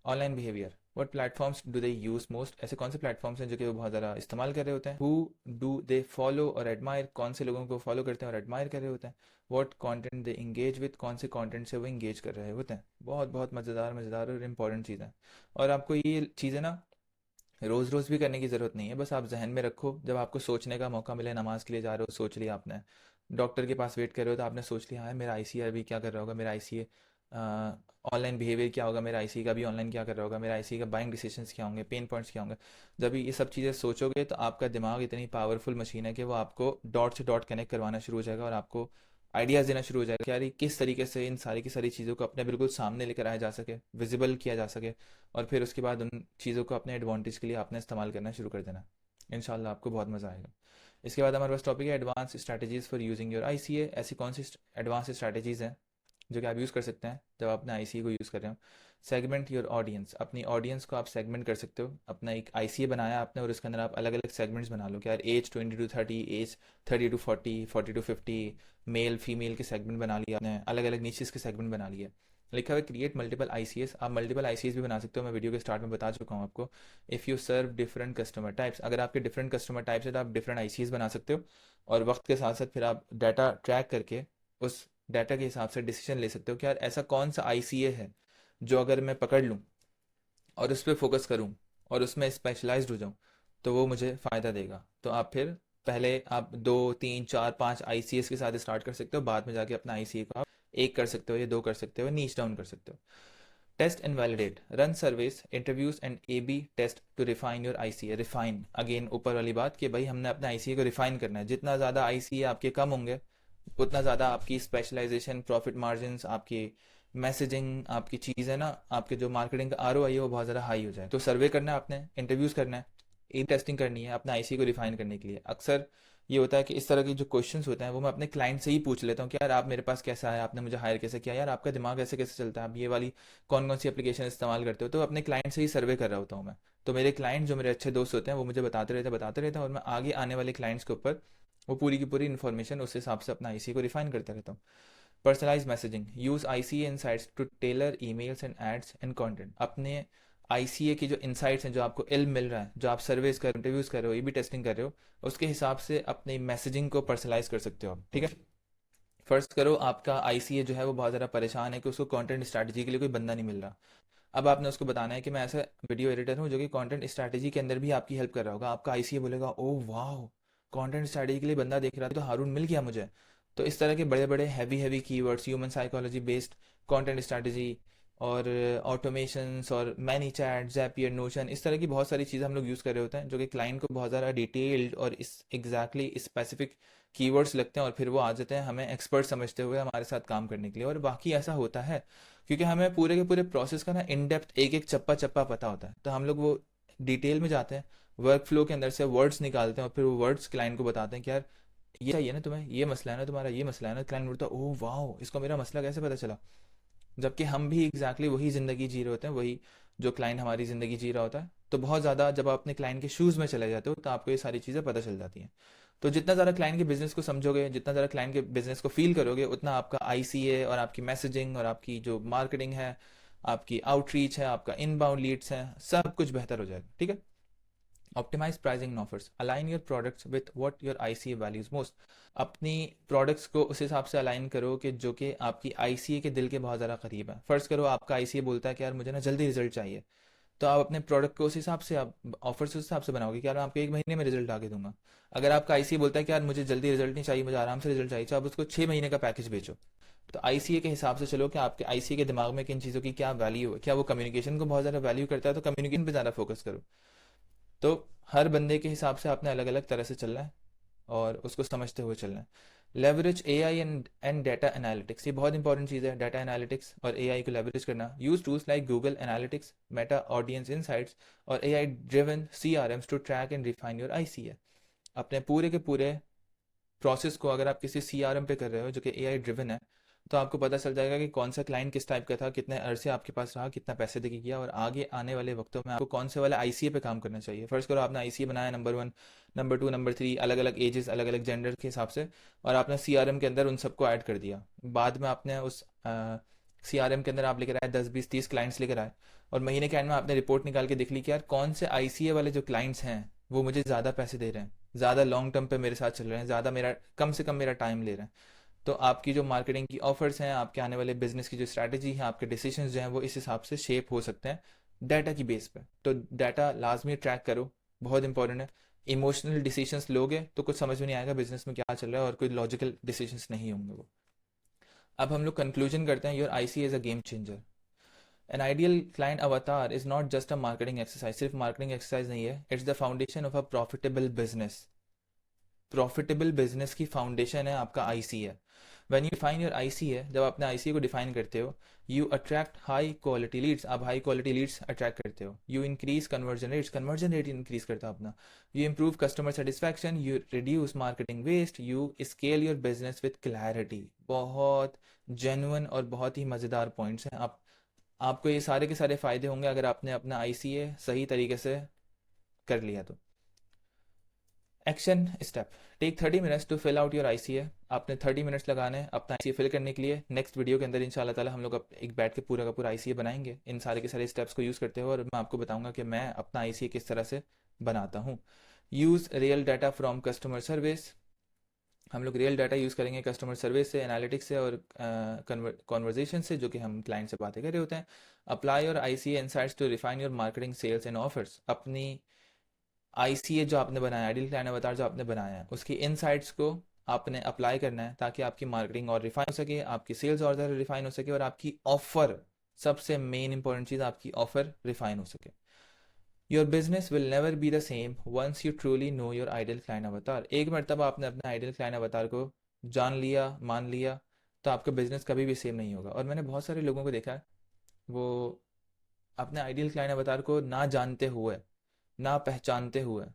Online behaviour, what platforms do they use most, ऐसे कौन से प्लेटफॉर्म्स हैं जो कि वो बहुत ज़्यादा इस्तेमाल कर रहे होते हैं। हु डू दे फॉलो और एडमायर, कौन से लोगों को फॉलो करते हैं और एडमायर कर रहे होते हैं। What content they engage with, कौन से कंटेंट से वो इंगेज कर रहे होते हैं। बहुत बहुत मज़ेदार मज़ेदार और इम्पॉर्टेंट चीज़ें हैं। और आपको ये चीज़ें ना रोज़ रोज़ भी करने की ज़रूरत नहीं है, बस आप जहन में रखो। जब आपको सोचने का मौका मिले, नमाज के लिए जा रहे हो सोच लिया आपने, डॉक्टर के पास वेट कर रहे हो तो आपने सोच लिया है मेरा आईसीए अभी क्या कर रहा होगा, मेरा आईसीए ऑनलाइन बिहेवियर क्या होगा, मेरा आईसीए का भी ऑनलाइन क्या कर रहा होगा, मेरा आईसीए का बाइंग डिसीजंस क्या होंगे, पेन पॉइंट्स क्या होंगे। जब ये सब चीज़ें सोचोगे तो आपका दिमाग इतनी पावरफुल मशीन है कि वो आपको डॉट से डॉट कनेक्ट करवाना शुरू हो जाएगा, और आपको आइडियाज़ देना शुरू हो जाएगा कि यार ये किस तरीके से इन सारी की सारी चीज़ों को अपने बिल्कुल सामने लेकर आया जा सके, विजिबल किया जा सके, और फिर उसके बाद उन चीज़ों को अपने एडवांटेज के लिए आपने इस्तेमाल करना शुरू कर देना। इंशाल्लाह आपको बहुत मज़ा आएगा। इसके बाद हमारे पास टॉपिक है advance strategies for using your ICA, ऐसी कौन सी एडवांस स्ट्रैटेजीज़ हैं जो कि आप यूज़ कर सकते हैं जब आप अपने आईसीए को यूज़ कर रहे हो। सेगमेंट योर ऑडियंस, अपनी ऑडियंस को आप सेगमेंट कर सकते हो। अपना एक आईसीए बनाया आपने और उसके अंदर आप अलग अलग सेगमेंट्स बना लो कि यार age 20 to 30, age 30 to 40, 40 to 50, male female के सेगमेंट बना लिया आपने, अलग अलग नीचेस के सेगमेंट बना लिए। लिखा हुआ है क्रिएट मल्टीपल आईसीएस। आप मल्टीपल आईसीएस भी बना सकते हो, मैं वीडियो के स्टार्ट में बता चुका हूँ आपको। If you serve different customer types, अगर आपके डिफरेंट कस्टमर टाइप्स है तो आप डिफरेंट आईसीएस बना सकते हो। और वक्त के साथ साथ फिर आप डाटा ट्रैक करके उस डाटा के हिसाब से डिसीजन ले सकते हो कि यार ऐसा कौन सा आईसीए है जो अगर मैं पकड़ लूँ और उस पर फोकस करूँ और उसमें स्पेशलाइज्ड हो जाऊँ तो वो मुझे फ़ायदा देगा। तो आप फिर पहले आप 2 3 4 5 आईसीएस के साथ स्टार्ट कर सकते हो, बाद में जाके अपना आईसीए को आप एक कर सकते हो या दो कर सकते हो, नीच डाउन कर सकते हो। Test and validate, run surveys, interviews and A B test to refine your ICA. Refine again ऊपर वाली बात कि भाई हमने अपने आईसीए को रिफाइन करना है। जितना ज़्यादा आईसीए आपके कम होंगे उतना ज़्यादा आपकी स्पेशलाइजेशन, प्रॉफिट मार्जिन, आपकी मैसेजिंग, आपकी चीज़ है ना, आपके जो मार्केटिंग का आरओआई है वो बहुत ज़्यादा हाई हो जाए। तो सर्वे करना है आपने, इंटरव्यूज़ करना है, ए टेस्टिंग करनी है अपना आईसीए को रिफाइन करने के लिए। अक्सर ये होता है कि इस तरह के जो क्वेश्चंस होते हैं वो मैं अपने क्लाइंट से ही पूछ लेता हूँ कि यार आप मेरे पास कैसा है, आपने मुझे हायर कैसे किया, यार आपका दिमाग ऐसे कैसे चलता है, आप ये वाली कौन कौन सी एप्लीकेशन इस्तेमाल करते हो। तो अपने क्लाइंट से ही सर्वे कर रहा होता हूँ मैं। तो मेरे क्लाइंट जो मेरे अच्छे दोस्त होते हैं वो मुझे बताते रहते हैं और मैं आगे आने वाले क्लाइंट्स के ऊपर वो पूरी की पूरी इन्फॉर्मेशन उस हिसाब से अपना आईसी को रिफाइन करता रहता हूँ। Personalise messaging, use ICA insights to tailor emails and ads and content. अपने आईसीए की जो इनसाइट्स हैं, जो आपको इल्म मिल रहा है, जो आप सर्वेज कर इंटरव्यूज कर रहे हो, ये भी टेस्टिंग कर रहे हो, उसके हिसाब से अपनी मैसेजिंग को पर्सनलाइज कर सकते हो आप। ठीक है। फर्स्ट करो आपका आईसीए जो है वो बहुत ज़्यादा परेशान है कि उसको कंटेंट स्ट्रैटेजी के लिए कोई बंदा नहीं मिल रहा। अब आपने उसको बताना है कि मैं ऐसा वीडियो एडिटर हूँ जो कि कंटेंट स्ट्रैटेजी के अंदर भी आपकी हेल्प कर रहा होगा। आपका आईसीए बोलेगा ओ वाह, कंटेंट स्ट्रैटेजी के लिए बंदा देख रहा था तो हारून मिल गया मुझे। तो इस तरह के बड़े बड़े heavy heavy keywords, human psychology based content strategy और ऑटोमेशंस और मैनी चैट, ज़ैपियर, नोशन, इस तरह की बहुत सारी चीज़ें हम लोग यूज़ कर रहे होते हैं जो कि क्लाइंट को बहुत ज़्यादा डिटेल्ड और इस एग्जैक्टली स्पेसिफिक कीवर्ड्स लगते हैं और फिर वो आ जाते हैं हमें एक्सपर्ट समझते हुए हमारे साथ काम करने के लिए। और बाकी ऐसा होता है क्योंकि हमें पूरे के पूरे प्रोसेस का ना इन डेप्थ एक एक चप्पा चप्पा पता होता है, तो हम लोग वो डिटेल में जाते हैं, वर्क फ्लो के अंदर से वर्ड्स निकालते हैं और फिर वो वर्ड्स क्लाइंट को बताते हैं कि यार ये चाहिए ना तुम्हें, ये मसला है ना तुम्हारा, ये मसला है ना। क्लाइंट बोलता है ओह वाह, इसको मेरा मसला कैसे पता चला, जबकि हम भी एग्जैक्टली वही ज़िंदगी जी रहे होते हैं, वही जो क्लाइंट हमारी ज़िंदगी जी रहा होता है। तो बहुत ज़्यादा जब आप अपने क्लाइंट के शूज़ में चले जाते हो तो आपको ये सारी चीज़ें पता चल जाती हैं। तो जितना ज़्यादा क्लाइंट के बिजनेस को समझोगे, जितना ज़्यादा क्लाइंट के बिजनेस को फील करोगे, उतना आपका आईसीए और आपकी मैसेजिंग और आपकी जो मार्केटिंग है, आपकी आउटरीच है, आपका इनबाउंड लीड्स हैं, सब कुछ बेहतर हो जाएगा। ठीक है। Optimise pricing and offers, align your products with what your ICA values most. अपनी प्रोडक्ट्स को उस हिसाब से अलाइन करो कि जो कि आपकी आईसीए के दिल के बहुत ज़्यादा करीब है। फर्स्ट करो आपका आईसीए बोलता है कि यार मुझे ना जल्दी रिजल्ट चाहिए, तो आप अपने प्रोडक्ट को उस हिसाब से, आप ऑफर्स उस हिसाब से बनाओगे कि यार मैं आपको 1 महीने में रिजल्ट आके दूंगा। अगर आपका आईसीए बोलता है कि यार मुझे जल्दी रिजल्ट नहीं चाहिए, मुझे आराम से रिजल्ट चाहिए, तो आप उसको 6 महीने का पैकेज बेचो। तो आईसीए के हिसाब से चलो कि आपके आईसीए के दिमाग में किन चीज़ों की क्या वैल्यू है, क्या वो कम्युनिकेशन को बहुत ज़्यादा वैल्यू करता है, तो कम्युनिकेशन पे ज़्यादा फोकस करो। तो हर बंदे के हिसाब से आपने अलग अलग तरह से चलना है और उसको समझते हुए चलना है। Leverage AI and data analytics, ये बहुत इंपॉर्टेंट चीज़ है, डाटा एनालिटिक्स और एआई को लेवरेज करना। Use tools like Google analytics, Meta audience insights और AI driven CRMs to track and refine your ICA. अपने पूरे के पूरे प्रोसेस को अगर आप किसी सीआरएम पे कर रहे हो जो कि एआई ड्रिवन है, तो आपको पता चल जाएगा कि कौन सा क्लाइंट किस टाइप का था, कितने अरसे आपके पास रहा, कितना पैसे देके किया, और आगे आने वाले वक्तों में आपको कौन से वाले आईसीए पे काम करना चाहिए। फर्स्ट करो आपने आईसीए बनाया नंबर 1, नंबर 2, नंबर 3, अलग अलग एजेस, अलग अलग जेंडर के हिसाब से, और आपने सीआरएम के अंदर उन सबको ऐड कर दिया। बाद में आपने उस सीआरएम के अंदर आप लेकर आए 10 20 30 क्लाइंट्स लेकर आए, और महीने के एंड में आपने रिपोर्ट निकाल के देख ली कि यार कौन से आईसीए वाले जो क्लाइंट्स हैं वो मुझे ज़्यादा पैसे दे रहे हैं, ज़्यादा लॉन्ग टर्म पे मेरे साथ चल रहे हैं, ज़्यादा मेरा कम से कम मेरा टाइम ले रहे हैं। तो आपकी जो मार्केटिंग की ऑफर्स हैं, आपके आने वाले बिजनेस की जो स्ट्रैटेजी है, आपके डिसीजंस जो हैं वो इस हिसाब से शेप हो सकते हैं डाटा की बेस पे। तो डाटा लाजमी ट्रैक करो, बहुत इंपॉर्टेंट है। इमोशनल डिसीजंस लोगे तो कुछ समझ में नहीं आएगा बिजनेस में क्या चल रहा है, और कोई लॉजिकल डिसीजंस नहीं होंगे वो। अब हम लोग कंक्लूजन करते हैं, your IC is a game changer. An ideal client avatar is not just a marketing exercise, सिर्फ मार्केटिंग एक्सरसाइज नहीं है, it's the foundation of a profitable business. Profitable business की फाउंडेशन है आपका आईसी है। When you define your IC है, जब अपने आईसी को डिफाइन करते हो, you attract high quality leads, आप हाई क्वालिटी लीड्स अट्रैक्ट करते हो। You increase conversion rates, conversion rate increase करता है अपना। You improve customer satisfaction, you reduce marketing waste, you scale your business with clarity. बहुत genuine और बहुत ही मज़ेदार पॉइंट्स हैं। आपको ये सारे के सारे फ़ायदे होंगे अगर आपने अपना आईसीए सही तरीके से कर लिया तो। Action step, take 30 minutes to fill out your ICA. आपने 30 मिनट्स लगाने हैं अपना आईसीए फिल करने के लिए। नेक्स्ट वीडियो के अंदर इंशाल्लाह ताला हम लोग एक बैठ के पूरा का पूरा आईसीए बनाएंगे इन सारे के सारे स्टेप्स को यूज़ करते हुए, और मैं आपको बताऊंगा कि मैं अपना आईसीए किस तरह से बनाता हूँ। Use real data from customer service. हम लोग रियल डाटा यूज़ करेंगे कस्टमर सर्विस से, एनालिटिक्स से और कॉन्वर्जेशन से, जो कि हम क्लाइंट से बातें कर रहे होते हैं। Apply our ICA insights to refine your marketing sales and offers. अपनी आईसीए जो आपने बनाया, आइडियल क्लाइंट अवतार जो आपने बनाया है, उसकी इनसाइट्स को आपने अप्लाई करना है ताकि आपकी मार्केटिंग और रिफाइन हो सके, आपकी सेल्स और ज़्यादा रिफाइन हो सके, और आपकी ऑफर, सबसे मेन इंपॉर्टेंट चीज़, आपकी ऑफर रिफाइन हो सके। Your business will never be the same once you truly know your ideal client avatar. एक मरतबा आपने अपने आइडियल क्लाइंट अवतार को जान लिया, मान लिया, तो आपका बिजनेस कभी भी सेम नहीं होगा। और मैंने बहुत सारे लोगों को देखा है, वो अपने आइडियल क्लाइंट अवतार को ना जानते हुए, ना पहचानते हुए,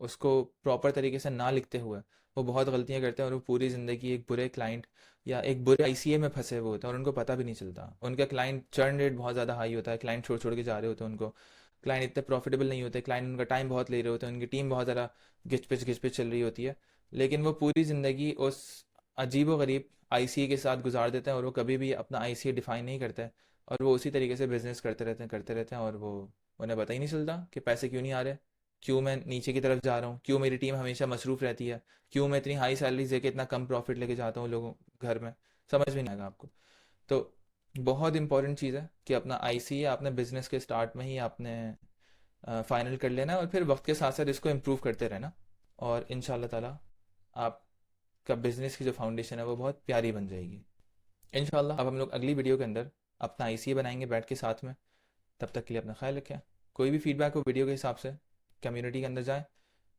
उसको प्रॉपर तरीके से ना लिखते हुए, वो बहुत गलतियां करते हैं, और वो पूरी ज़िंदगी एक बुरे क्लाइंट या एक बुरे आईसीए में फंसे हुए होते हैं और उनको पता भी नहीं चलता। उनका क्लाइंट चर्न रेट बहुत ज़्यादा हाई होता है, क्लाइंट छोड़ छोड़ के जा रहे होते हैं उनको, क्लाइंट इतने प्रॉफिटेबल नहीं होते, क्लाइंट उनका टाइम बहुत ले रहे होते हैं, उनकी टीम बहुत ज़्यादा घिच पिच चल रही होती है, लेकिन वो पूरी ज़िंदगी उस अजीब व गरीब आईसीए के साथ गुजार देते हैं, और वो कभी भी अपना आईसीए डिफाइन नहीं करते हैं, और वो उसी तरीके से बिजनेस करते रहते हैं, और वो उन्हें पता ही नहीं चलता कि पैसे क्यों नहीं आ रहे, क्यों मैं नीचे की तरफ जा रहा हूँ, क्यों मेरी टीम हमेशा मसरूफ़ रहती है, क्यों मैं इतनी हाई सैलरीज देके इतना कम प्रॉफिट लेके जाता हूँ लोगों घर में, समझ में नहीं आएगा आपको। तो बहुत इंपॉर्टेंट चीज़ है कि अपना आईसीए आपने बिजनेस के स्टार्ट में ही आपने फाइनल कर लेना है, और फिर वक्त के साथ साथ इसको इम्प्रूव करते रहना, और इंशाल्लाह ताला आपका बिजनेस की जो फाउंडेशन है वो बहुत प्यारी बन जाएगी इंशाल्लाह। अब हम लोग अगली वीडियो के अंदर अपना आईसीए बनाएंगे बैठ के साथ में। तब तक के लिए अपना ख्याल रखें। कोई भी फीडबैक हो वीडियो के हिसाब से, कम्युनिटी के अंदर जाएं,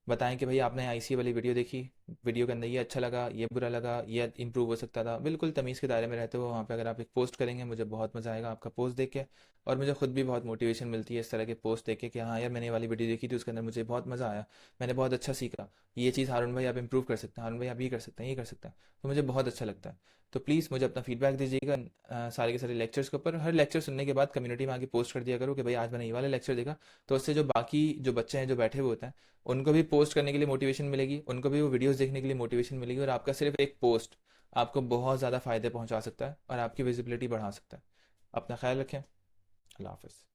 बताएं कि भाई आपने आईसीए वाली वीडियो देखी, वीडियो के अंदर ये अच्छा लगा, ये बुरा लगा, ये इंप्रूव हो सकता था। बिल्कुल तमीज़ के दायरे में रहते हो वहाँ पे अगर आप एक पोस्ट करेंगे, मुझे बहुत मज़ा आएगा आपका पोस्ट देख के, और मुझे खुद भी बहुत मोटिवेशन मिलती है इस तरह के पोस्ट देख के कि हाँ यार, मैंने ये वाली वीडियो देखी थी, उसके अंदर मुझे बहुत मज़ा आया, मैंने बहुत अच्छा सीखा, ये चीज़ हारून भाई आप इंप्रूव कर सकते हैं, हारून भाई आप ये कर सकते हैं, ये कर सकते हैं, तो मुझे बहुत अच्छा लगता है। तो प्लीज़ मुझे अपना फीडबैक दीजिएगा सारे के सारे लेक्चर्स के ऊपर। हर लेक्चर सुनने के बाद कम्युनिटी में आके पोस्ट कर दिया करो कि भाई आज मैंने ये वाला लेक्चर देखा, तो उससे जो बाकी जो बच्चे हैं जो बैठे हुए होते हैं, उनको भी पोस्ट करने के लिए मोटिवेशन मिलेगी, उनको भी वो वीडियोस देखने के लिए मोटिवेशन मिलेगी, और आपका सिर्फ एक पोस्ट आपको बहुत ज़्यादा फ़ायदे पहुंचा सकता है और आपकी विजिबिलिटी बढ़ा सकता है। अपना ख्याल रखें। अल्लाह हाफ़िज़।